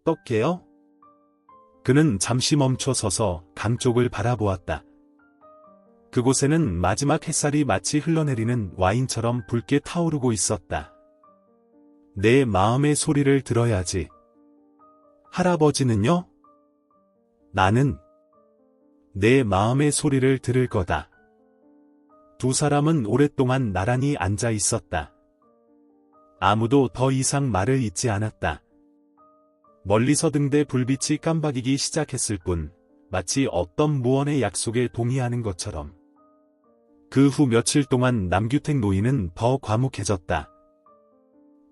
어떡해요? 그는 잠시 멈춰 서서 강 쪽을 바라보았다. 그곳에는 마지막 햇살이 마치 흘러내리는 와인처럼 붉게 타오르고 있었다. 내 마음의 소리를 들어야지. 할아버지는요? 나는 내 마음의 소리를 들을 거다. 두 사람은 오랫동안 나란히 앉아 있었다. 아무도 더 이상 말을 잇지 않았다. 멀리서 등대 불빛이 깜박이기 시작했을 뿐 마치 어떤 무언의 약속에 동의하는 것처럼. 그 후 며칠 동안 남규택 노인은 더 과묵해졌다.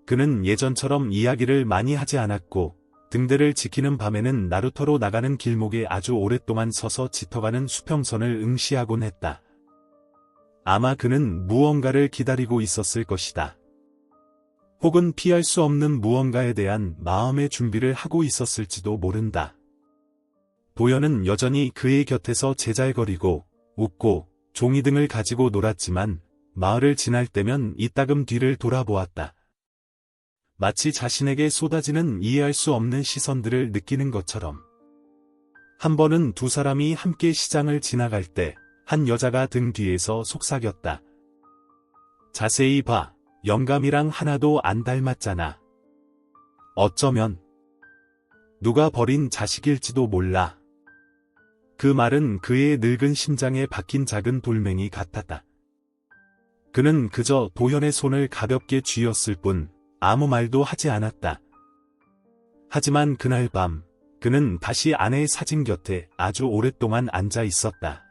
그는 예전처럼 이야기를 많이 하지 않았고 등대를 지키는 밤에는 나루터로 나가는 길목에 아주 오랫동안 서서 짙어가는 수평선을 응시하곤 했다. 아마 그는 무언가를 기다리고 있었을 것이다. 혹은 피할 수 없는 무언가에 대한 마음의 준비를 하고 있었을지도 모른다. 도연은 여전히 그의 곁에서 제잘거리고 웃고 종이 등을 가지고 놀았지만 마을을 지날 때면 이따금 뒤를 돌아보았다. 마치 자신에게 쏟아지는 이해할 수 없는 시선들을 느끼는 것처럼. 한 번은 두 사람이 함께 시장을 지나갈 때 한 여자가 등 뒤에서 속삭였다. 자세히 봐. 영감이랑 하나도 안 닮았잖아. 어쩌면 누가 버린 자식일지도 몰라. 그 말은 그의 늙은 심장에 박힌 작은 돌멩이 같았다. 그는 그저 도현의 손을 가볍게 쥐었을 뿐 아무 말도 하지 않았다. 하지만 그날 밤 그는 다시 아내의 사진 곁에 아주 오랫동안 앉아 있었다.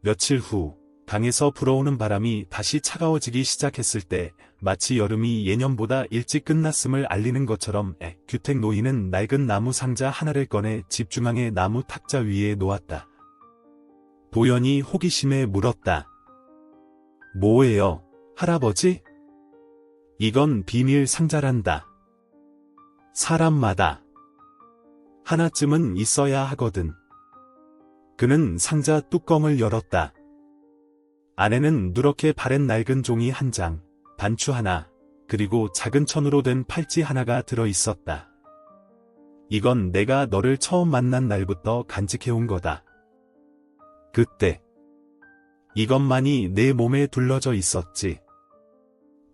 며칠 후 강에서 불어오는 바람이 다시 차가워지기 시작했을 때 마치 여름이 예년보다 일찍 끝났음을 알리는 것처럼 규택 노인은 낡은 나무 상자 하나를 꺼내 집 중앙의 나무 탁자 위에 놓았다. 도연이 호기심에 물었다. 뭐예요, 할아버지? 이건 비밀 상자란다. 사람마다 하나쯤은 있어야 하거든. 그는 상자 뚜껑을 열었다. 안에는 누렇게 바랜 낡은 종이 한 장, 단추 하나, 그리고 작은 천으로 된 팔찌 하나가 들어 있었다. 이건 내가 너를 처음 만난 날부터 간직해온 거다. 그때 이것만이 내 몸에 둘러져 있었지.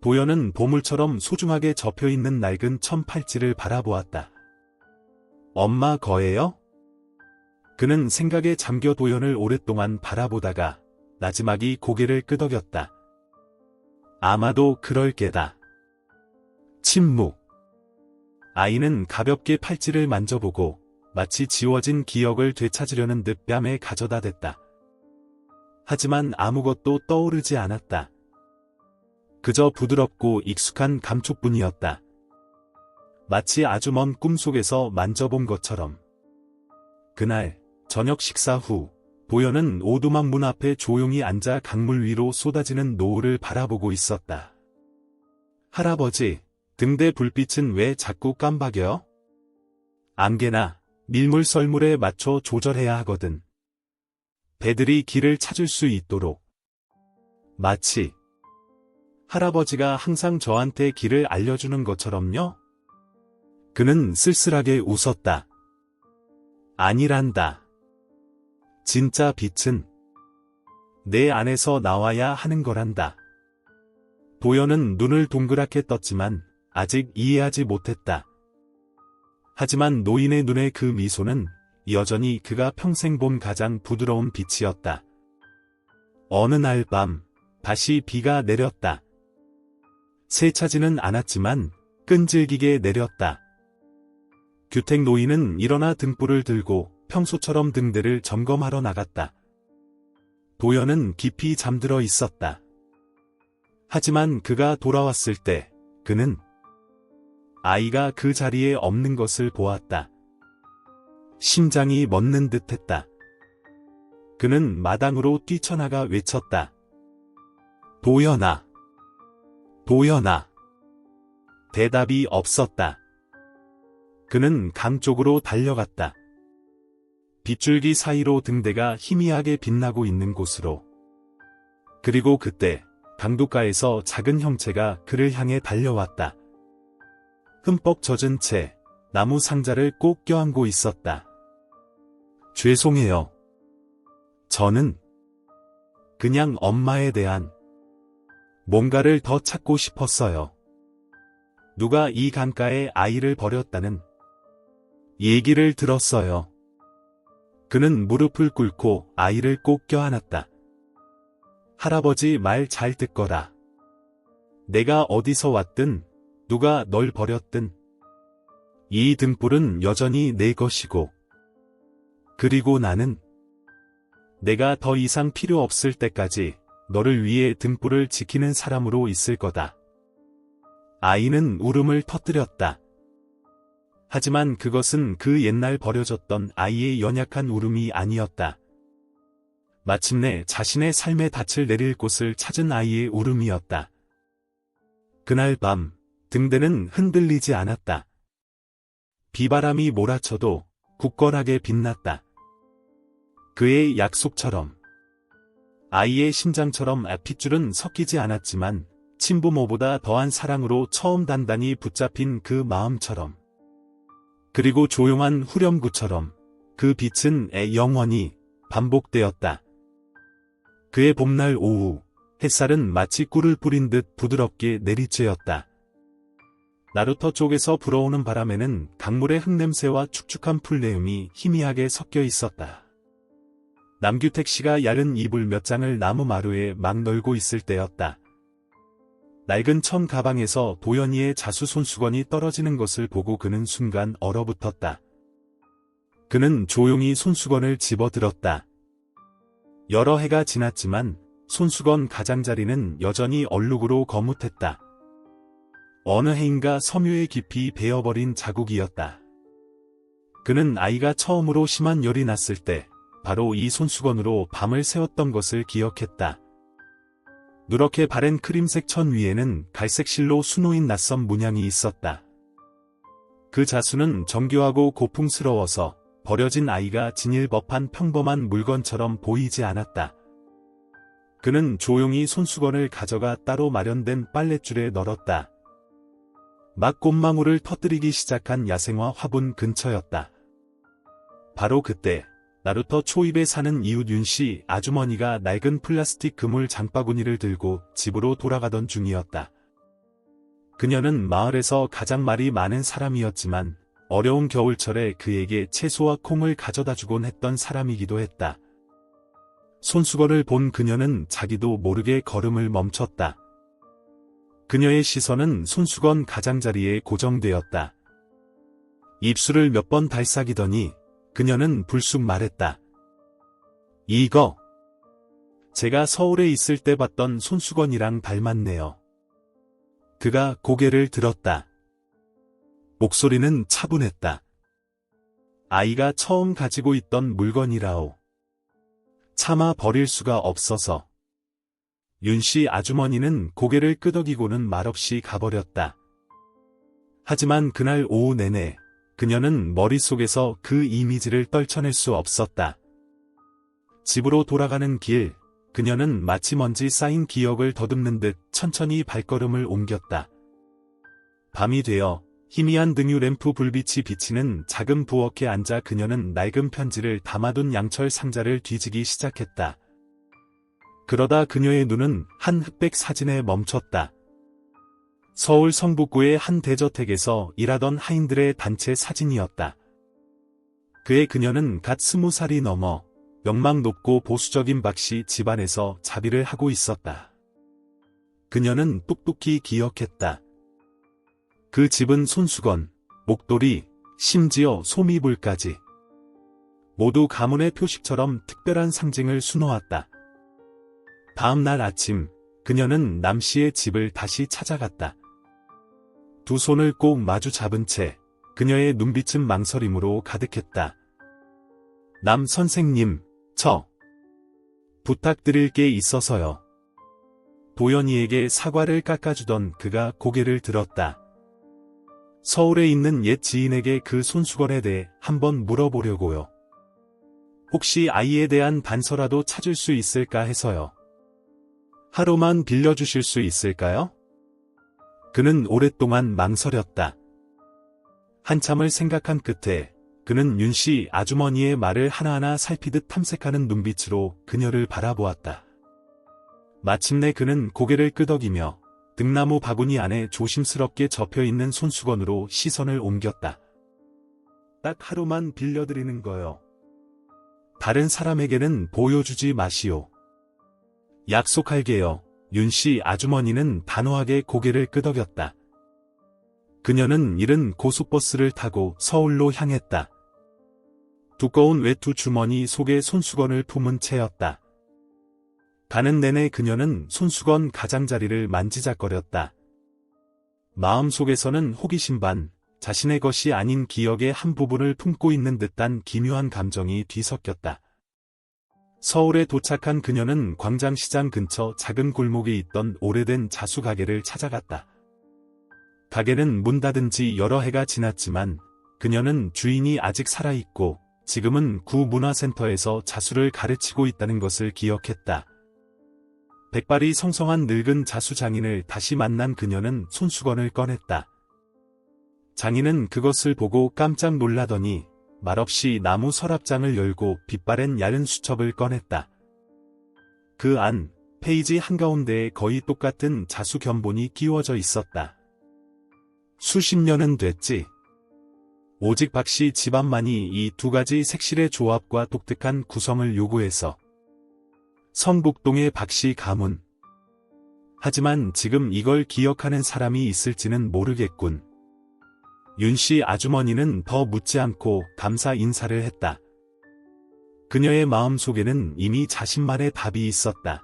도연은 보물처럼 소중하게 접혀있는 낡은 천 팔찌를 바라보았다. 엄마 거예요? 그는 생각에 잠겨 도연을 오랫동안 바라보다가 나지막이 고개를 끄덕였다. 아마도 그럴 게다. 침묵. 아이는 가볍게 팔찌를 만져보고 마치 지워진 기억을 되찾으려는 듯 뺨에 가져다 댔다. 하지만 아무것도 떠오르지 않았다. 그저 부드럽고 익숙한 감촉뿐이었다. 마치 아주 먼 꿈속에서 만져본 것처럼. 그날 저녁 식사 후 도연은 오두막 문 앞에 조용히 앉아 강물 위로 쏟아지는 노을을 바라보고 있었다. 할아버지, 등대 불빛은 왜 자꾸 깜박여? 안개나 밀물 썰물에 맞춰 조절해야 하거든. 배들이 길을 찾을 수 있도록. 마치 할아버지가 항상 저한테 길을 알려주는 것처럼요? 그는 쓸쓸하게 웃었다. 아니란다. 진짜 빛은 내 안에서 나와야 하는 거란다. 도연은 눈을 동그랗게 떴지만 아직 이해하지 못했다. 하지만 노인의 눈의 그 미소는 여전히 그가 평생 본 가장 부드러운 빛이었다. 어느 날 밤 다시 비가 내렸다. 세차지는 않았지만 끈질기게 내렸다. 규택 노인은 일어나 등불을 들고 평소처럼 등대를 점검하러 나갔다. 도연은 깊이 잠들어 있었다. 하지만 그가 돌아왔을 때 그는 아이가 그 자리에 없는 것을 보았다. 심장이 멎는 듯했다. 그는 마당으로 뛰쳐나가 외쳤다. 도연아! 도연아! 대답이 없었다. 그는 강 쪽으로 달려갔다. 빗줄기 사이로 등대가 희미하게 빛나고 있는 곳으로. 그리고 그때 강둑가에서 작은 형체가 그를 향해 달려왔다. 흠뻑 젖은 채 나무 상자를 꼭 껴안고 있었다. 죄송해요. 저는 그냥 엄마에 대한 뭔가를 더 찾고 싶었어요. 누가 이 강가에 아이를 버렸다는 얘기를 들었어요. 그는 무릎을 꿇고 아이를 꼭 껴안았다. 할아버지 말 잘 듣거라. 내가 어디서 왔든 누가 널 버렸든 이 등불은 여전히 내 것이고 그리고 나는 내가 더 이상 필요 없을 때까지 너를 위해 등불을 지키는 사람으로 있을 거다. 아이는 울음을 터뜨렸다. 하지만 그것은 그 옛날 버려졌던 아이의 연약한 울음이 아니었다. 마침내 자신의 삶의 닻을 내릴 곳을 찾은 아이의 울음이었다. 그날 밤 등대는 흔들리지 않았다. 비바람이 몰아쳐도 굳건하게 빛났다. 그의 약속처럼. 아이의 심장처럼 핏줄은 섞이지 않았지만 친부모보다 더한 사랑으로 처음 단단히 붙잡힌 그 마음처럼. 그리고 조용한 후렴구처럼 그 빛은 영원히 반복되었다. 그의 봄날 오후 햇살은 마치 꿀을 뿌린 듯 부드럽게 내리쬐었다. 나루터 쪽에서 불어오는 바람에는 강물의 흙냄새와 축축한 풀내음이 희미하게 섞여 있었다. 남규택 씨가 얇은 이불 몇 장을 나무 마루에 막 널고 있을 때였다. 낡은 천 가방에서 도연이의 자수 손수건이 떨어지는 것을 보고 그는 순간 얼어붙었다. 그는 조용히 손수건을 집어들었다. 여러 해가 지났지만 손수건 가장자리는 여전히 얼룩으로 거뭇했다. 어느 해인가 섬유에 깊이 베어버린 자국이었다. 그는 아이가 처음으로 심한 열이 났을 때 바로 이 손수건으로 밤을 새웠던 것을 기억했다. 누렇게 바랜 크림색 천 위에는 갈색 실로 수놓인 낯선 문양이 있었다. 그 자수는 정교하고 고풍스러워서 버려진 아이가 지닐 법한 평범한 물건처럼 보이지 않았다. 그는 조용히 손수건을 가져가 따로 마련된 빨랫줄에 널었다. 막 꽃망울을 터뜨리기 시작한 야생화 화분 근처였다. 바로 그때 나루터 초입에 사는 이웃 윤씨 아주머니가 낡은 플라스틱 그물 장바구니를 들고 집으로 돌아가던 중이었다. 그녀는 마을에서 가장 말이 많은 사람이었지만 어려운 겨울철에 그에게 채소와 콩을 가져다주곤 했던 사람이기도 했다. 손수건을 본 그녀는 자기도 모르게 걸음을 멈췄다. 그녀의 시선은 손수건 가장자리에 고정되었다. 입술을 몇 번 달싹이더니 그녀는 불쑥 말했다. 이거 제가 서울에 있을 때 봤던 손수건이랑 닮았네요. 그가 고개를 들었다. 목소리는 차분했다. 아이가 처음 가지고 있던 물건이라오. 차마 버릴 수가 없어서. 윤씨 아주머니는 고개를 끄덕이고는 말없이 가버렸다. 하지만 그날 오후 내내 그녀는 머릿속에서 그 이미지를 떨쳐낼 수 없었다. 집으로 돌아가는 길, 그녀는 마치 먼지 쌓인 기억을 더듬는 듯 천천히 발걸음을 옮겼다. 밤이 되어 희미한 등유 램프 불빛이 비치는 작은 부엌에 앉아 그녀는 낡은 편지를 담아둔 양철 상자를 뒤지기 시작했다. 그러다 그녀의 눈은 한 흑백 사진에 멈췄다. 서울 성북구의 한 대저택에서 일하던 하인들의 단체 사진이었다. 그의 그녀는 갓 20살이 넘어 명망 높고 보수적인 박씨 집안에서 자비를 하고 있었다. 그녀는 똑똑히 기억했다. 그 집은 손수건, 목도리, 심지어 소미불까지 모두 가문의 표식처럼 특별한 상징을 수놓았다. 다음 날 아침, 그녀는 남씨의 집을 다시 찾아갔다. 두 손을 꼭 마주 잡은 채 그녀의 눈빛은 망설임으로 가득했다. 남 선생님, 저 부탁드릴 게 있어서요. 도연이에게 사과를 깎아주던 그가 고개를 들었다. 서울에 있는 옛 지인에게 그 손수건에 대해 한번 물어보려고요. 혹시 아이에 대한 단서라도 찾을 수 있을까 해서요. 하루만 빌려주실 수 있을까요? 그는 오랫동안 망설였다. 한참을 생각한 끝에 그는 윤씨 아주머니의 말을 하나하나 살피듯 탐색하는 눈빛으로 그녀를 바라보았다. 마침내 그는 고개를 끄덕이며 등나무 바구니 안에 조심스럽게 접혀있는 손수건으로 시선을 옮겼다. 딱 하루만 빌려드리는 거요. 다른 사람에게는 보여주지 마시오. 약속할게요. 윤씨 아주머니는 단호하게 고개를 끄덕였다. 그녀는 이른 고속버스를 타고 서울로 향했다. 두꺼운 외투 주머니 속에 손수건을 품은 채였다. 가는 내내 그녀는 손수건 가장자리를 만지작거렸다. 마음속에서는 호기심 반, 자신의 것이 아닌 기억의 한 부분을 품고 있는 듯한 기묘한 감정이 뒤섞였다. 서울에 도착한 그녀는 광장시장 근처 작은 골목에 있던 오래된 자수가게를 찾아갔다. 가게는 문 닫은 지 여러 해가 지났지만 그녀는 주인이 아직 살아있고 지금은 구 문화센터에서 자수를 가르치고 있다는 것을 기억했다. 백발이 성성한 늙은 자수 장인을 다시 만난 그녀는 손수건을 꺼냈다. 장인은 그것을 보고 깜짝 놀라더니 말없이 나무 서랍장을 열고 빛바랜 얇은 수첩을 꺼냈다. 그 안, 페이지 한가운데에 거의 똑같은 자수 견본이 끼워져 있었다. 수십 년은 됐지. 오직 박씨 집안만이 이 두 가지 색실의 조합과 독특한 구성을 요구해서. 성북동의 박씨 가문. 하지만 지금 이걸 기억하는 사람이 있을지는 모르겠군. 윤씨 아주머니는 더 묻지 않고 감사 인사를 했다. 그녀의 마음속에는 이미 자신만의 답이 있었다.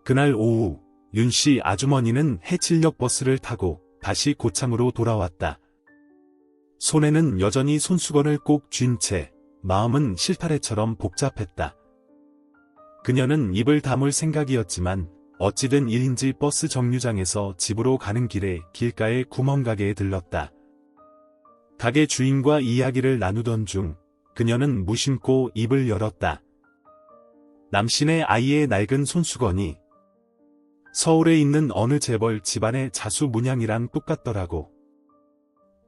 그날 오후 윤씨 아주머니는 해칠역 버스를 타고 다시 고창으로 돌아왔다. 손에는 여전히 손수건을 꼭 쥔 채 마음은 실타래처럼 복잡했다. 그녀는 입을 다물 생각이었지만 어찌된 일인지 버스 정류장에서 집으로 가는 길에 길가의 구멍가게에 들렀다. 가게 주인과 이야기를 나누던 중 그녀는 무심코 입을 열었다. 남신의 아이의 낡은 손수건이 서울에 있는 어느 재벌 집안의 자수 문양이랑 똑같더라고.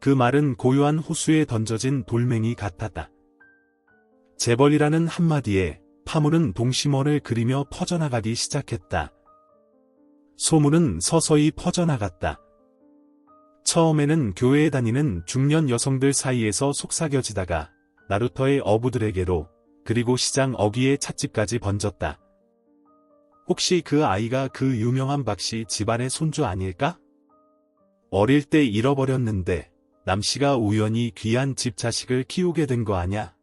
그 말은 고요한 호수에 던져진 돌멩이 같았다. 재벌이라는 한마디에 파문은 동심원을 그리며 퍼져나가기 시작했다. 소문은 서서히 퍼져나갔다. 처음에는 교회에 다니는 중년 여성들 사이에서 속삭여지다가 나루터의 어부들에게로, 그리고 시장 어귀의 찻집까지 번졌다. 혹시 그 아이가 그 유명한 박씨 집안의 손주 아닐까? 어릴 때 잃어버렸는데 남씨가 우연히 귀한 집 자식을 키우게 된 거 아냐?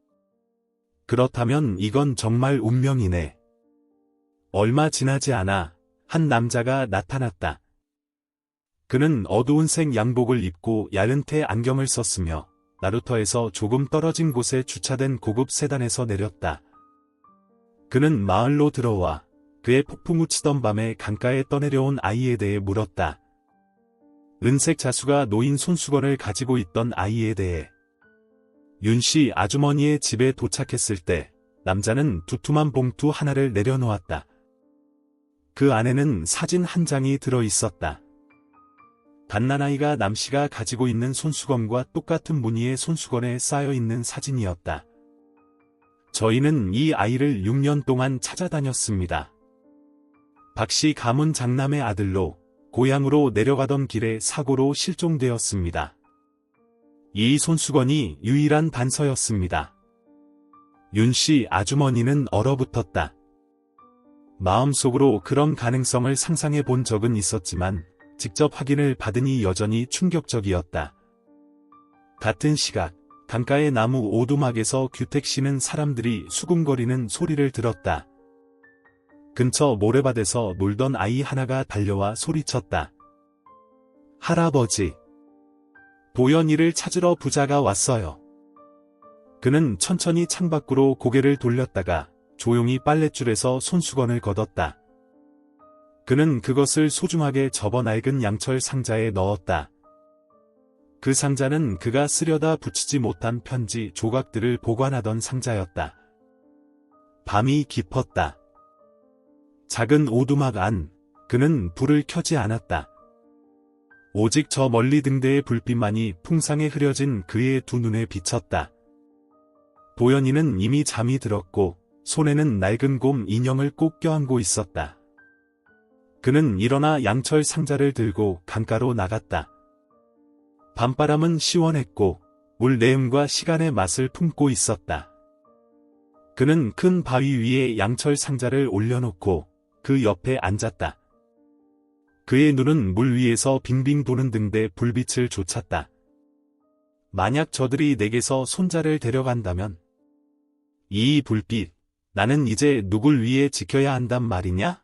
그렇다면 이건 정말 운명이네. 얼마 지나지 않아 한 남자가 나타났다. 그는 어두운 색 양복을 입고 야른테 안경을 썼으며 나루터에서 조금 떨어진 곳에 주차된 고급 세단에서 내렸다. 그는 마을로 들어와 그의 폭풍우 치던 밤에 강가에 떠내려온 아이에 대해 물었다. 은색 자수가 놓인 손수건을 가지고 있던 아이에 대해. 윤씨 아주머니의 집에 도착했을 때 남자는 두툼한 봉투 하나를 내려놓았다. 그 안에는 사진 한 장이 들어 있었다. 갓난아이가 남씨가 가지고 있는 손수건과 똑같은 무늬의 손수건에 쌓여 있는 사진이었다. 저희는 이 아이를 6년 동안 찾아다녔습니다. 박씨 가문 장남의 아들로 고향으로 내려가던 길에 사고로 실종되었습니다. 이 손수건이 유일한 단서였습니다. 윤씨 아주머니는 얼어붙었다. 마음속으로 그런 가능성을 상상해 본 적은 있었지만 직접 확인을 받으니 여전히 충격적이었다. 같은 시각 강가의 나무 오두막에서 규택 씨는 사람들이 수군거리는 소리를 들었다. 근처 모래밭에서 놀던 아이 하나가 달려와 소리쳤다. 할아버지! 도연이를 찾으러 부자가 왔어요. 그는 천천히 창밖으로 고개를 돌렸다가 조용히 빨랫줄에서 손수건을 걷었다. 그는 그것을 소중하게 접어 낡은 양철 상자에 넣었다. 그 상자는 그가 쓰려다 붙이지 못한 편지 조각들을 보관하던 상자였다. 밤이 깊었다. 작은 오두막 안, 그는 불을 켜지 않았다. 오직 저 멀리 등대의 불빛만이 풍상에 흐려진 그의 두 눈에 비쳤다. 도연이는 이미 잠이 들었고 손에는 낡은 곰 인형을 꼭 껴안고 있었다. 그는 일어나 양철 상자를 들고 강가로 나갔다. 밤바람은 시원했고 물 내음과 시간의 맛을 품고 있었다. 그는 큰 바위 위에 양철 상자를 올려놓고 그 옆에 앉았다. 그의 눈은 물 위에서 빙빙 도는 등대 불빛을 쫓았다. 만약 저들이 내게서 손자를 데려간다면 이 불빛, 나는 이제 누굴 위해 지켜야 한단 말이냐?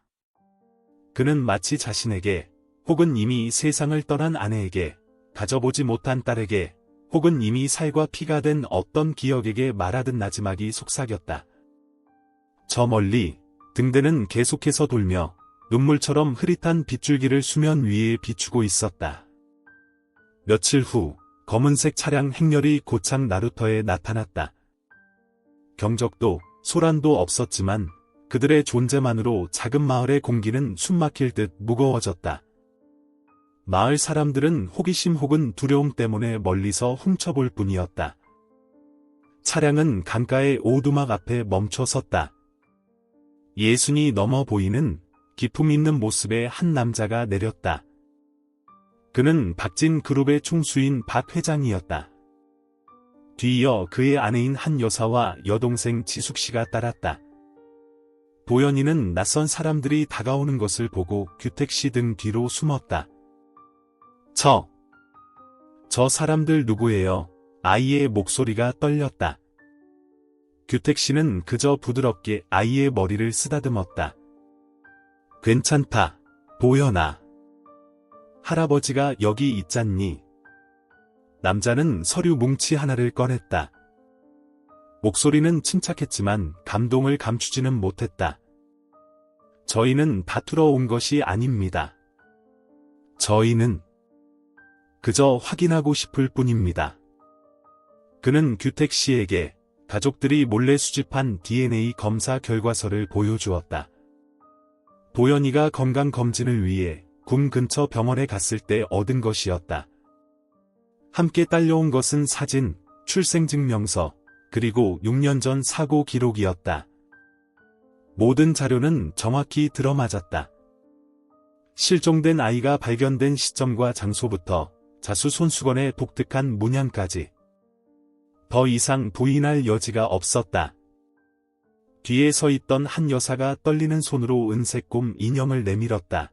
그는 마치 자신에게, 혹은 이미 세상을 떠난 아내에게, 가져보지 못한 딸에게, 혹은 이미 살과 피가 된 어떤 기억에게 말하듯 나지막이 속삭였다. 저 멀리 등대는 계속해서 돌며 눈물처럼 흐릿한 빗줄기를 수면 위에 비추고 있었다. 며칠 후 검은색 차량 행렬이 고창 나루터에 나타났다. 경적도 소란도 없었지만 그들의 존재만으로 작은 마을의 공기는 숨막힐 듯 무거워졌다. 마을 사람들은 호기심 혹은 두려움 때문에 멀리서 훔쳐볼 뿐이었다. 차량은 강가의 오두막 앞에 멈춰 섰다. 예순이 넘어 보이는 기품 있는 모습의 한 남자가 내렸다. 그는 박진 그룹의 총수인 박 회장이었다. 뒤이어 그의 아내인 한 여사와 여동생 지숙 씨가 따랐다. 도연이는 낯선 사람들이 다가오는 것을 보고 규택 씨 등 뒤로 숨었다. 저 사람들 누구예요? 아이의 목소리가 떨렸다. 규택 씨는 그저 부드럽게 아이의 머리를 쓰다듬었다. 괜찮다, 도연아. 할아버지가 여기 있잖니. 남자는 서류 뭉치 하나를 꺼냈다. 목소리는 침착했지만 감동을 감추지는 못했다. 저희는 다투러 온 것이 아닙니다. 저희는 그저 확인하고 싶을 뿐입니다. 그는 규택 씨에게 가족들이 몰래 수집한 DNA 검사 결과서를 보여주었다. 도연이가 건강검진을 위해 군 근처 병원에 갔을 때 얻은 것이었다. 함께 딸려온 것은 사진, 출생증명서, 그리고 6년 전 사고 기록이었다. 모든 자료는 정확히 들어맞았다. 실종된 아이가 발견된 시점과 장소부터 자수손수건의 독특한 문양까지. 더 이상 부인할 여지가 없었다. 뒤에 서 있던 한 여사가 떨리는 손으로 은색곰 인형을 내밀었다.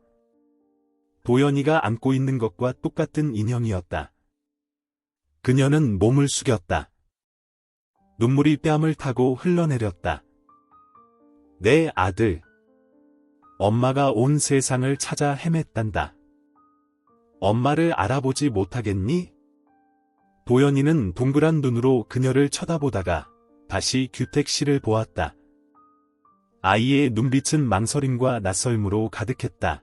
도연이가 안고 있는 것과 똑같은 인형이었다. 그녀는 몸을 숙였다. 눈물이 뺨을 타고 흘러내렸다. 내 아들. 엄마가 온 세상을 찾아 헤맸단다. 엄마를 알아보지 못하겠니? 도연이는 동그란 눈으로 그녀를 쳐다보다가 다시 규택 씨를 보았다. 아이의 눈빛은 망설임과 낯설므로 가득했다.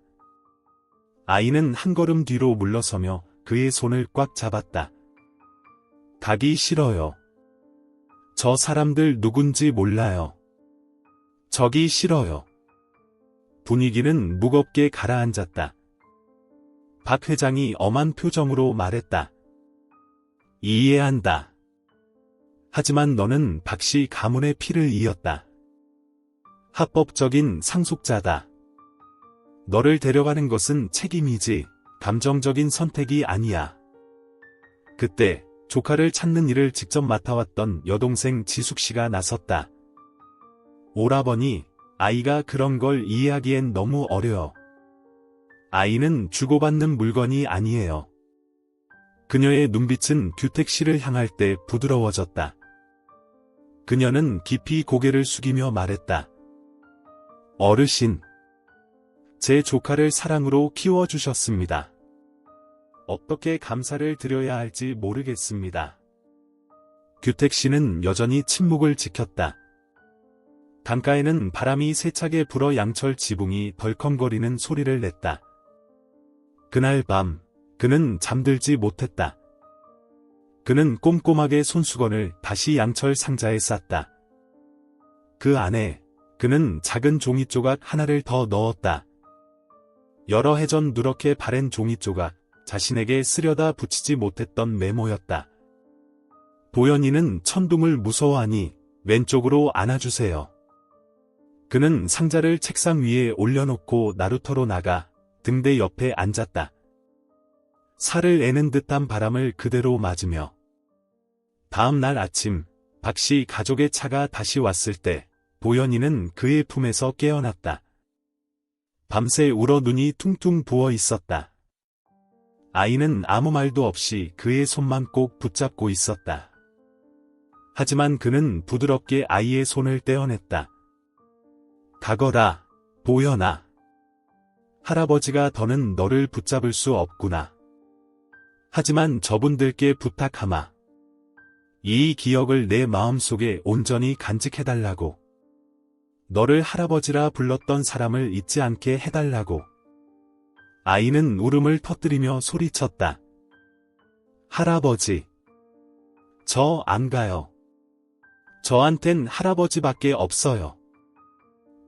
아이는 한 걸음 뒤로 물러서며 그의 손을 꽉 잡았다. 가기 싫어요. 저 사람들 누군지 몰라요. 저기 싫어요. 분위기는 무겁게 가라앉았다. 박 회장이 엄한 표정으로 말했다. 이해한다. 하지만 너는 박씨 가문의 피를 이었다. 합법적인 상속자다. 너를 데려가는 것은 책임이지 감정적인 선택이 아니야. 그때 조카를 찾는 일을 직접 맡아왔던 여동생 지숙씨가 나섰다. 오라버니, 아이가 그런 걸 이해하기엔 너무 어려워. 아이는 주고받는 물건이 아니에요. 그녀의 눈빛은 규택 씨를 향할 때 부드러워졌다. 그녀는 깊이 고개를 숙이며 말했다. 어르신, 제 조카를 사랑으로 키워주셨습니다. 어떻게 감사를 드려야 할지 모르겠습니다. 규택 씨는 여전히 침묵을 지켰다. 강가에는 바람이 세차게 불어 양철 지붕이 덜컹거리는 소리를 냈다. 그날 밤, 그는 잠들지 못했다. 그는 꼼꼼하게 손수건을 다시 양철 상자에 쌌다. 그 안에 그는 작은 종이 조각 하나를 더 넣었다. 여러 해 전 누렇게 바랜 종이 조각, 자신에게 쓰려다 붙이지 못했던 메모였다. 도연이는 천둥을 무서워하니 왼쪽으로 안아주세요. 그는 상자를 책상 위에 올려놓고 나루터로 나가 등대 옆에 앉았다. 살을 애는 듯한 바람을 그대로 맞으며. 다음 날 아침, 박씨 가족의 차가 다시 왔을 때 도연이는 그의 품에서 깨어났다. 밤새 울어 눈이 퉁퉁 부어 있었다. 아이는 아무 말도 없이 그의 손만 꼭 붙잡고 있었다. 하지만 그는 부드럽게 아이의 손을 떼어냈다. 가거라, 도연아. 할아버지가 더는 너를 붙잡을 수 없구나. 하지만 저분들께 부탁하마. 이 기억을 내 마음속에 온전히 간직해달라고. 너를 할아버지라 불렀던 사람을 잊지 않게 해달라고. 아이는 울음을 터뜨리며 소리쳤다. 할아버지. 저 안 가요. 저한텐 할아버지밖에 없어요.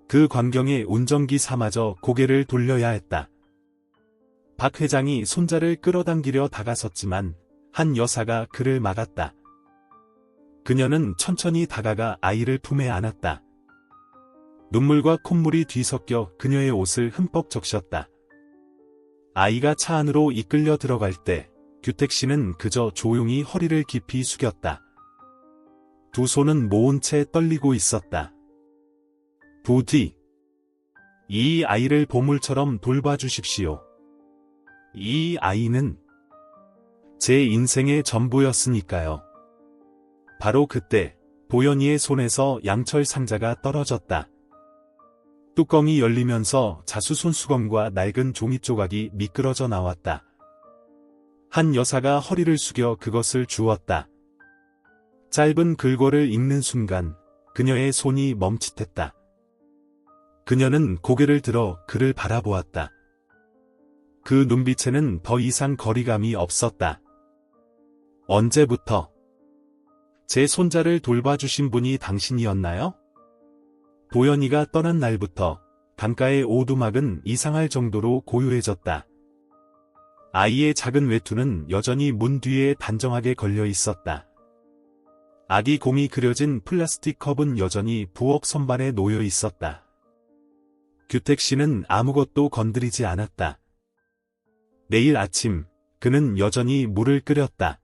그 광경에 운전기사마저 고개를 돌려야 했다. 박 회장이 손자를 끌어당기려 다가섰지만 한 여사가 그를 막았다. 그녀는 천천히 다가가 아이를 품에 안았다. 눈물과 콧물이 뒤섞여 그녀의 옷을 흠뻑 적셨다. 아이가 차 안으로 이끌려 들어갈 때 규택 씨는 그저 조용히 허리를 깊이 숙였다. 두 손은 모은 채 떨리고 있었다. 부디 이 아이를 보물처럼 돌봐주십시오. 이 아이는 제 인생의 전부였으니까요. 바로 그때 도연이의 손에서 양철 상자가 떨어졌다. 뚜껑이 열리면서 자수손수건과 낡은 종이 조각이 미끄러져 나왔다. 한 여사가 허리를 숙여 그것을 주웠다. 짧은 글꼴을 읽는 순간 그녀의 손이 멈칫했다. 그녀는 고개를 들어 그를 바라보았다. 그 눈빛에는 더 이상 거리감이 없었다. 언제부터? 제 손자를 돌봐주신 분이 당신이었나요? 도연이가 떠난 날부터 강가의 오두막은 이상할 정도로 고요해졌다. 아이의 작은 외투는 여전히 문 뒤에 단정하게 걸려 있었다. 아기 곰이 그려진 플라스틱 컵은 여전히 부엌 선반에 놓여 있었다. 규택 씨는 아무것도 건드리지 않았다. 내일 아침 그는 여전히 물을 끓였다.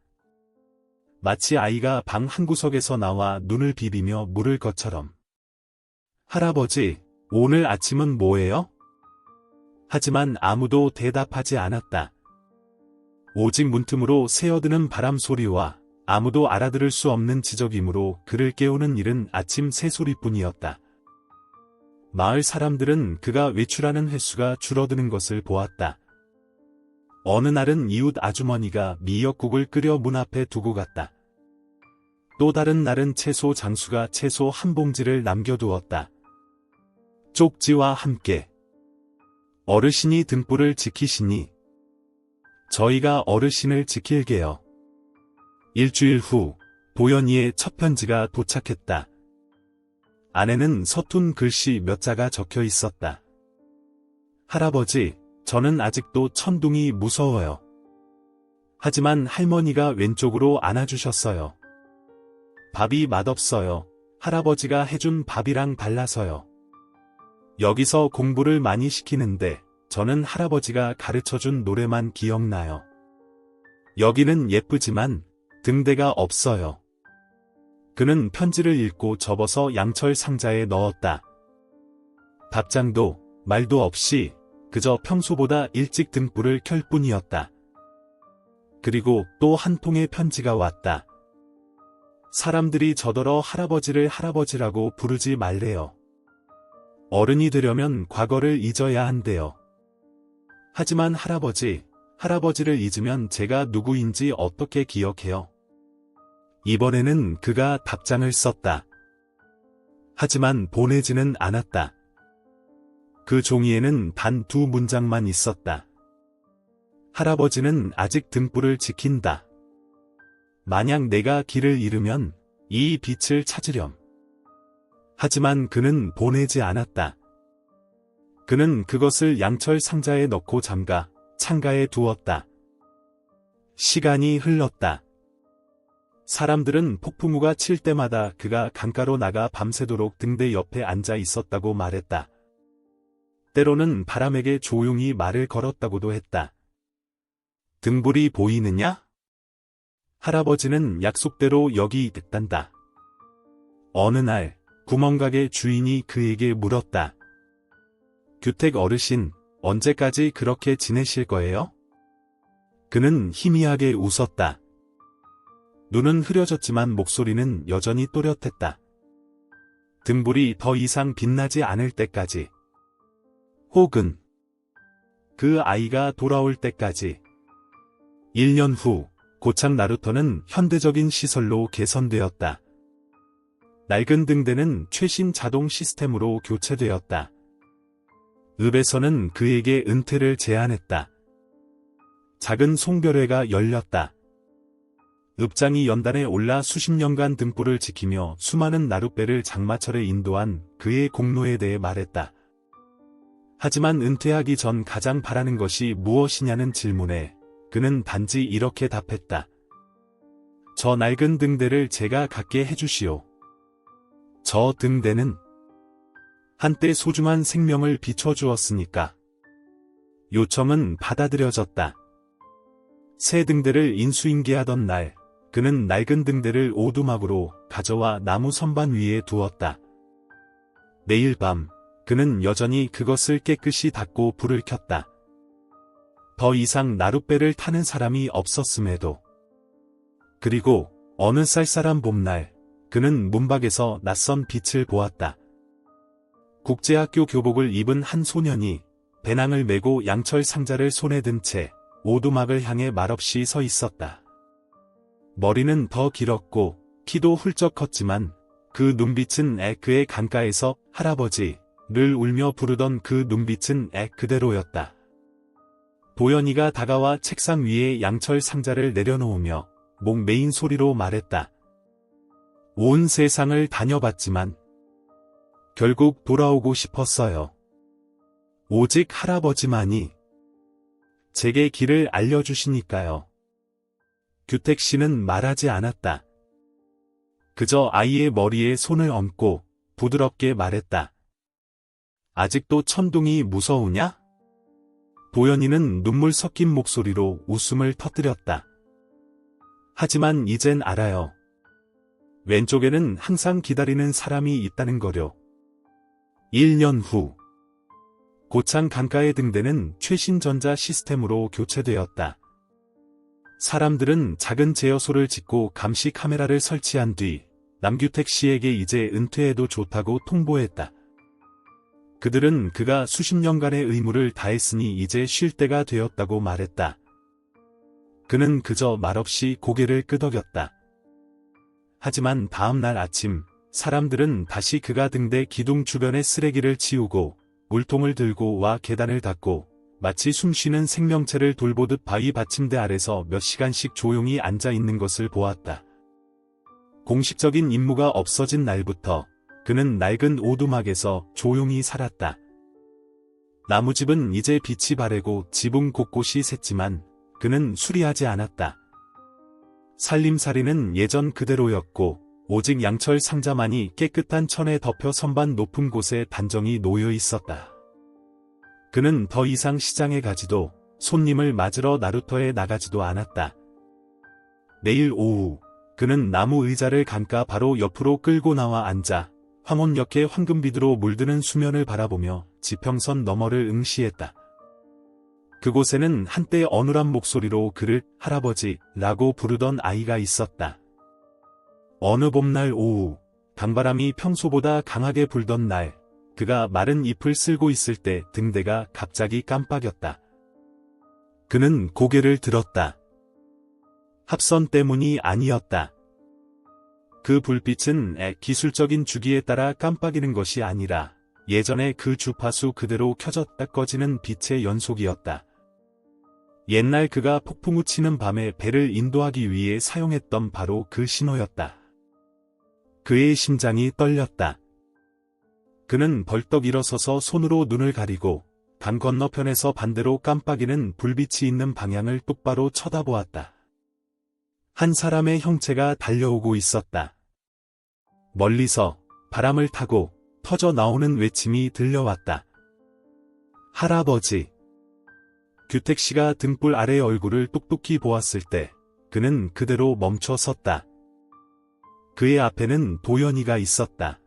마치 아이가 방 한구석에서 나와 눈을 비비며 물을 것처럼. 할아버지, 오늘 아침은 뭐예요? 하지만 아무도 대답하지 않았다. 오직 문틈으로 새어드는 바람 소리와 아무도 알아들을 수 없는 지저귀므로 그를 깨우는 일은 아침 새소리뿐이었다. 마을 사람들은 그가 외출하는 횟수가 줄어드는 것을 보았다. 어느 날은 이웃 아주머니가 미역국을 끓여 문 앞에 두고 갔다. 또 다른 날은 채소 장수가 채소 한 봉지를 남겨두었다. 쪽지와 함께 어르신이 등불을 지키시니 저희가 어르신을 지킬게요. 일주일 후 보연이의 첫 편지가 도착했다. 안에는 서툰 글씨 몇 자가 적혀 있었다. 할아버지, 저는 아직도 천둥이 무서워요. 하지만 할머니가 왼쪽으로 안아주셨어요. 밥이 맛없어요. 할아버지가 해준 밥이랑 달라서요. 여기서 공부를 많이 시키는데 저는 할아버지가 가르쳐준 노래만 기억나요. 여기는 예쁘지만 등대가 없어요. 그는 편지를 읽고 접어서 양철 상자에 넣었다. 답장도 말도 없이 그저 평소보다 일찍 등불을 켤 뿐이었다. 그리고 또 한 통의 편지가 왔다. 사람들이 저더러 할아버지를 할아버지라고 부르지 말래요. 어른이 되려면 과거를 잊어야 한대요. 하지만 할아버지를 잊으면 제가 누구인지 어떻게 기억해요? 이번에는 그가 답장을 썼다. 하지만 보내지는 않았다. 그 종이에는 단 2문장만 있었다. 할아버지는 아직 등불을 지킨다. 만약 내가 길을 잃으면 이 빛을 찾으렴. 하지만 그는 보내지 않았다. 그는 그것을 양철 상자에 넣고 잠가 창가에 두었다. 시간이 흘렀다. 사람들은 폭풍우가 칠 때마다 그가 강가로 나가 밤새도록 등대 옆에 앉아 있었다고 말했다. 때로는 바람에게 조용히 말을 걸었다고도 했다. 등불이 보이느냐? 할아버지는 약속대로 여기 있단다. 어느 날 구멍가게 주인이 그에게 물었다. 규택 어르신, 언제까지 그렇게 지내실 거예요? 그는 희미하게 웃었다. 눈은 흐려졌지만 목소리는 여전히 또렷했다. 등불이 더 이상 빛나지 않을 때까지. 혹은 그 아이가 돌아올 때까지. 1년 후 고창 나루터는 현대적인 시설로 개선되었다. 낡은 등대는 최신 자동 시스템으로 교체되었다. 읍에서는 그에게 은퇴를 제안했다. 작은 송별회가 열렸다. 읍장이 연단에 올라 수십 년간 등불을 지키며 수많은 나룻배를 장마철에 인도한 그의 공로에 대해 말했다. 하지만 은퇴하기 전 가장 바라는 것이 무엇이냐는 질문에 그는 단지 이렇게 답했다. 저 낡은 등대를 제가 갖게 해주시오. 저 등대는 한때 소중한 생명을 비춰주었으니까. 요청은 받아들여졌다. 새 등대를 인수인계하던 날, 그는 낡은 등대를 오두막으로 가져와 나무 선반 위에 두었다. 매일 밤, 그는 여전히 그것을 깨끗이 닦고 불을 켰다. 더 이상 나룻배를 타는 사람이 없었음에도. 그리고 어느 쌀쌀한 봄날, 그는 문밖에서 낯선 빛을 보았다. 국제학교 교복을 입은 한 소년이 배낭을 메고 양철 상자를 손에 든 채 오두막을 향해 말없이 서 있었다. 머리는 더 길었고 키도 훌쩍 컸지만 그 눈빛은 그의 강가에서 할아버지를 울며 부르던 그 눈빛은 그대로였다. 도연이가 다가와 책상 위에 양철 상자를 내려놓으며 목 메인 소리로 말했다. 온 세상을 다녀봤지만 결국 돌아오고 싶었어요. 오직 할아버지만이 제게 길을 알려주시니까요. 규택 씨는 말하지 않았다. 그저 아이의 머리에 손을 얹고 부드럽게 말했다. 아직도 천둥이 무서우냐? 도연이는 눈물 섞인 목소리로 웃음을 터뜨렸다. 하지만 이젠 알아요. 왼쪽에는 항상 기다리는 사람이 있다는 거려. 1년 후 고창 강가의 등대는 최신 전자 시스템으로 교체되었다. 사람들은 작은 제어소를 짓고 감시 카메라를 설치한 뒤 남규택 씨에게 이제 은퇴해도 좋다고 통보했다. 그들은 그가 수십 년간의 의무를 다했으니 이제 쉴 때가 되었다고 말했다. 그는 그저 말없이 고개를 끄덕였다. 하지만 다음 날 아침 사람들은 다시 그가 등대 기둥 주변의 쓰레기를 치우고 물통을 들고 와 계단을 닦고 마치 숨쉬는 생명체를 돌보듯 바위 받침대 아래서 몇 시간씩 조용히 앉아 있는 것을 보았다. 공식적인 임무가 없어진 날부터 그는 낡은 오두막에서 조용히 살았다. 나무집은 이제 빛이 바래고 지붕 곳곳이 샜지만 그는 수리하지 않았다. 살림살이는 예전 그대로였고 오직 양철 상자만이 깨끗한 천에 덮여 선반 높은 곳에 단정히 놓여 있었다. 그는 더 이상 시장에 가지도 손님을 맞으러 나루터에 나가지도 않았다. 내일 오후 그는 나무 의자를 강가 바로 옆으로 끌고 나와 앉아 황혼역의 황금비두로 물드는 수면을 바라보며 지평선 너머를 응시했다. 그곳에는 한때 어눌한 목소리로 그를 할아버지라고 부르던 아이가 있었다. 어느 봄날 오후 강바람이 평소보다 강하게 불던 날 그가 마른 잎을 쓸고 있을 때 등대가 갑자기 깜빡였다. 그는 고개를 들었다. 합선 때문이 아니었다. 그 불빛은 기술적인 주기에 따라 깜빡이는 것이 아니라 예전에 그 주파수 그대로 켜졌다 꺼지는 빛의 연속이었다. 옛날 그가 폭풍우 치는 밤에 배를 인도하기 위해 사용했던 바로 그 신호였다. 그의 심장이 떨렸다. 그는 벌떡 일어서서 손으로 눈을 가리고 강 건너편에서 반대로 깜빡이는 불빛이 있는 방향을 똑바로 쳐다보았다. 한 사람의 형체가 달려오고 있었다. 멀리서 바람을 타고 터져 나오는 외침이 들려왔다. 할아버지. 규택 씨가 등불 아래 얼굴을 똑똑히 보았을 때 그는 그대로 멈춰 섰다. 그의 앞에는 도연이가 있었다.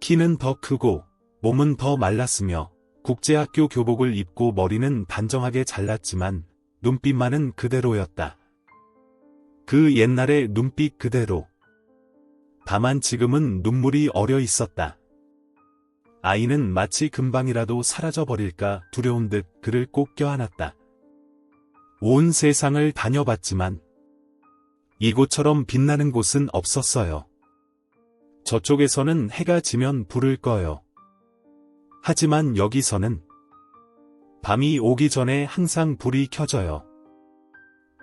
키는 더 크고 몸은 더 말랐으며 국제학교 교복을 입고 머리는 단정하게 잘랐지만 눈빛만은 그대로였다. 그 옛날의 눈빛 그대로. 다만 지금은 눈물이 어려 있었다. 아이는 마치 금방이라도 사라져버릴까 두려운 듯 그를 꼭 껴안았다. 온 세상을 다녀봤지만 이곳처럼 빛나는 곳은 없었어요. 저쪽에서는 해가 지면 불을 꺼요. 하지만 여기서는 밤이 오기 전에 항상 불이 켜져요.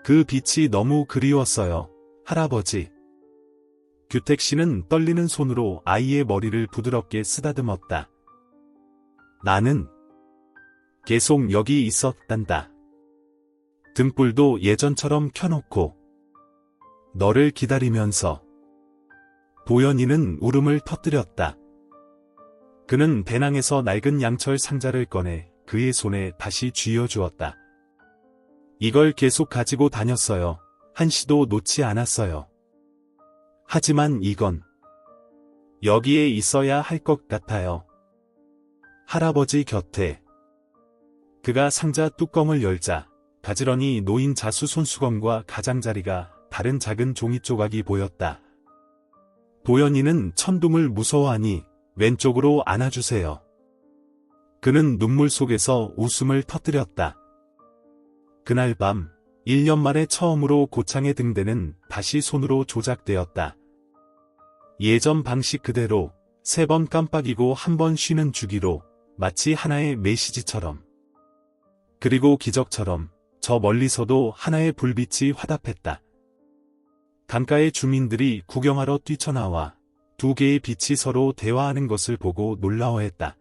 그 빛이 너무 그리웠어요, 할아버지. 규택 씨는 떨리는 손으로 아이의 머리를 부드럽게 쓰다듬었다. 나는 계속 여기 있었단다. 등불도 예전처럼 켜놓고 너를 기다리면서. 도연이는 울음을 터뜨렸다. 그는 배낭에서 낡은 양철 상자를 꺼내 그의 손에 다시 쥐어주었다. 이걸 계속 가지고 다녔어요. 한시도 놓지 않았어요. 하지만 이건 여기에 있어야 할 것 같아요. 할아버지 곁에. 그가 상자 뚜껑을 열자 가지런히 놓인 자수 손수건과 가장자리가 다른 작은 종이 조각이 보였다. 도연이는 천둥을 무서워하니 왼쪽으로 안아주세요. 그는 눈물 속에서 웃음을 터뜨렸다. 그날 밤 1년 만에 처음으로 고창의 등대는 다시 손으로 조작되었다. 예전 방식 그대로 3번 깜빡이고 1번 쉬는 주기로 마치 하나의 메시지처럼. 그리고 기적처럼 저 멀리서도 하나의 불빛이 화답했다. 강가의 주민들이 구경하러 뛰쳐나와 2개의 빛이 서로 대화하는 것을 보고 놀라워했다.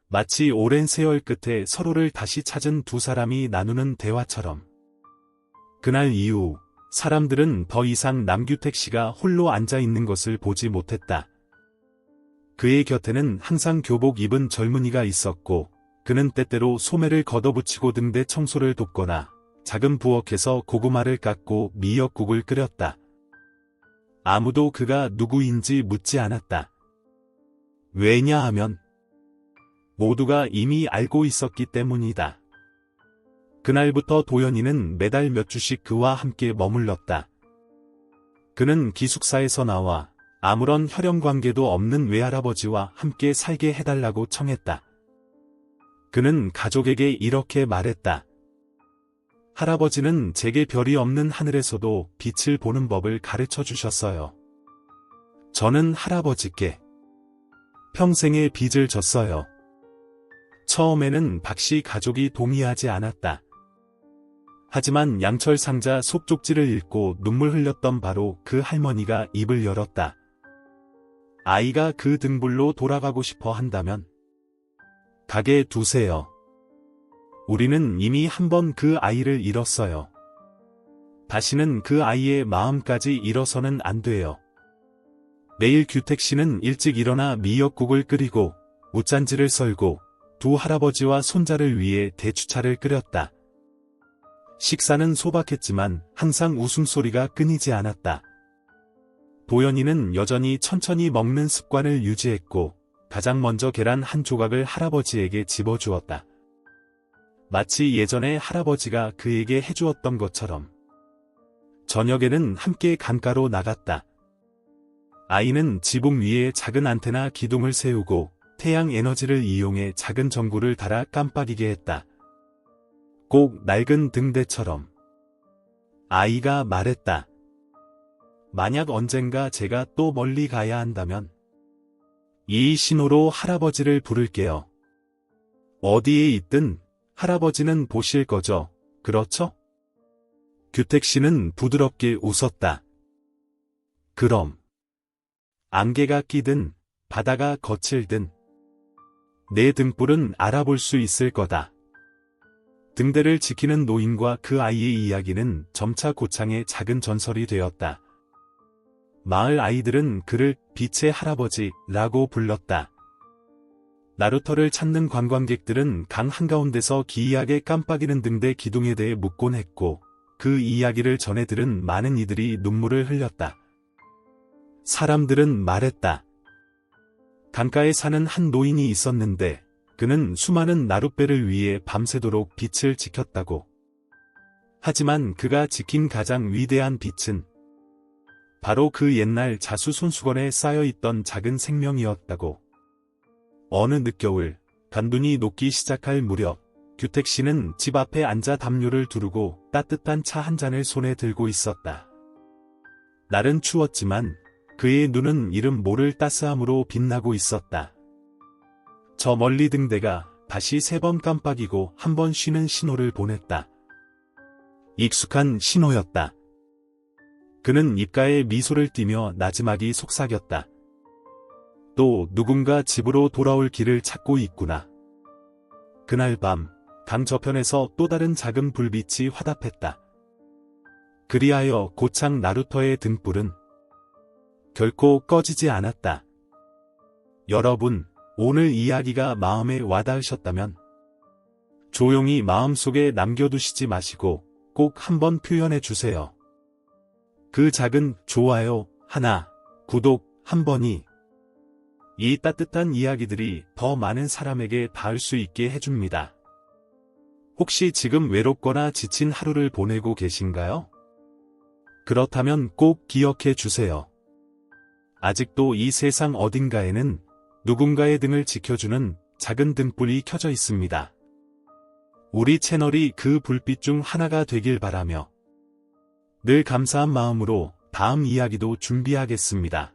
마치 오랜 세월 끝에 서로를 다시 찾은 두 사람이 나누는 대화처럼. 그날 이후 사람들은 더 이상 남규택 씨가 홀로 앉아있는 것을 보지 못했다. 그의 곁에는 항상 교복 입은 젊은이가 있었고 그는 때때로 소매를 걷어붙이고 등대 청소를 돕거나 작은 부엌에서 고구마를 깎고 미역국을 끓였다. 아무도 그가 누구인지 묻지 않았다. 왜냐하면 모두가 이미 알고 있었기 때문이다. 그날부터 도연이는 매달 몇 주씩 그와 함께 머물렀다. 그는 기숙사에서 나와 아무런 혈연관계도 없는 외할아버지와 함께 살게 해달라고 청했다. 그는 가족에게 이렇게 말했다. 할아버지는 제게 별이 없는 하늘에서도 빛을 보는 법을 가르쳐 주셨어요. 저는 할아버지께 평생의 빚을 졌어요. 처음에는 박씨 가족이 동의하지 않았다. 하지만 양철 상자 속쪽지를 읽고 눈물 흘렸던 바로 그 할머니가 입을 열었다. 아이가 그 등불로 돌아가고 싶어 한다면 가게 두세요. 우리는 이미 한 번 그 아이를 잃었어요. 다시는 그 아이의 마음까지 잃어서는 안 돼요. 내일 규택 씨는 일찍 일어나 미역국을 끓이고 웃잔지를 썰고 두 할아버지와 손자를 위해 대추차를 끓였다. 식사는 소박했지만 항상 웃음소리가 끊이지 않았다. 도연이는 여전히 천천히 먹는 습관을 유지했고 가장 먼저 계란 한 조각을 할아버지에게 집어주었다. 마치 예전에 할아버지가 그에게 해주었던 것처럼. 저녁에는 함께 강가로 나갔다. 아이는 지붕 위에 작은 안테나 기둥을 세우고 태양 에너지를 이용해 작은 전구를 달아 깜빡이게 했다. 꼭 낡은 등대처럼. 아이가 말했다. 만약 언젠가 제가 또 멀리 가야 한다면 이 신호로 할아버지를 부를게요. 어디에 있든 할아버지는 보실 거죠, 그렇죠? 규택 씨는 부드럽게 웃었다. 그럼 안개가 끼든 바다가 거칠든 내 등불은 알아볼 수 있을 거다. 등대를 지키는 노인과 그 아이의 이야기는 점차 고창의 작은 전설이 되었다. 마을 아이들은 그를 빛의 할아버지라고 불렀다. 나루터를 찾는 관광객들은 강 한가운데서 기이하게 깜빡이는 등대 기둥에 대해 묻곤 했고 그 이야기를 전해 들은 많은 이들이 눈물을 흘렸다. 사람들은 말했다. 강가에 사는 한 노인이 있었는데 그는 수많은 나룻배를 위해 밤새도록 빛을 지켰다고. 하지만 그가 지킨 가장 위대한 빛은 바로 그 옛날 자수손수건에 쌓여있던 작은 생명이었다고. 어느 늦겨울 간눈이 녹기 시작할 무렵 규택 씨는 집 앞에 앉아 담요를 두르고 따뜻한 차 한 잔을 손에 들고 있었다. 날은 추웠지만 그의 눈은 이름 모를 따스함으로 빛나고 있었다. 저 멀리 등대가 다시 3번 깜빡이고 한 번 쉬는 신호를 보냈다. 익숙한 신호였다. 그는 입가에 미소를 띠며 나지막이 속삭였다. 또 누군가 집으로 돌아올 길을 찾고 있구나. 그날 밤 강 저편에서 또 다른 작은 불빛이 화답했다. 그리하여 고창 나루터의 등불은 결코 꺼지지 않았다. 여러분, 오늘 이야기가 마음에 와닿으셨다면 조용히 마음속에 남겨두시지 마시고 꼭 한번 표현해 주세요. 그 작은 좋아요 하나, 구독 한 번이 이 따뜻한 이야기들이 더 많은 사람에게 닿을 수 있게 해줍니다. 혹시 지금 외롭거나 지친 하루를 보내고 계신가요? 그렇다면 꼭 기억해 주세요. 아직도 이 세상 어딘가에는 누군가의 등을 지켜주는 작은 등불이 켜져 있습니다. 우리 채널이 그 불빛 중 하나가 되길 바라며 늘 감사한 마음으로 다음 이야기도 준비하겠습니다.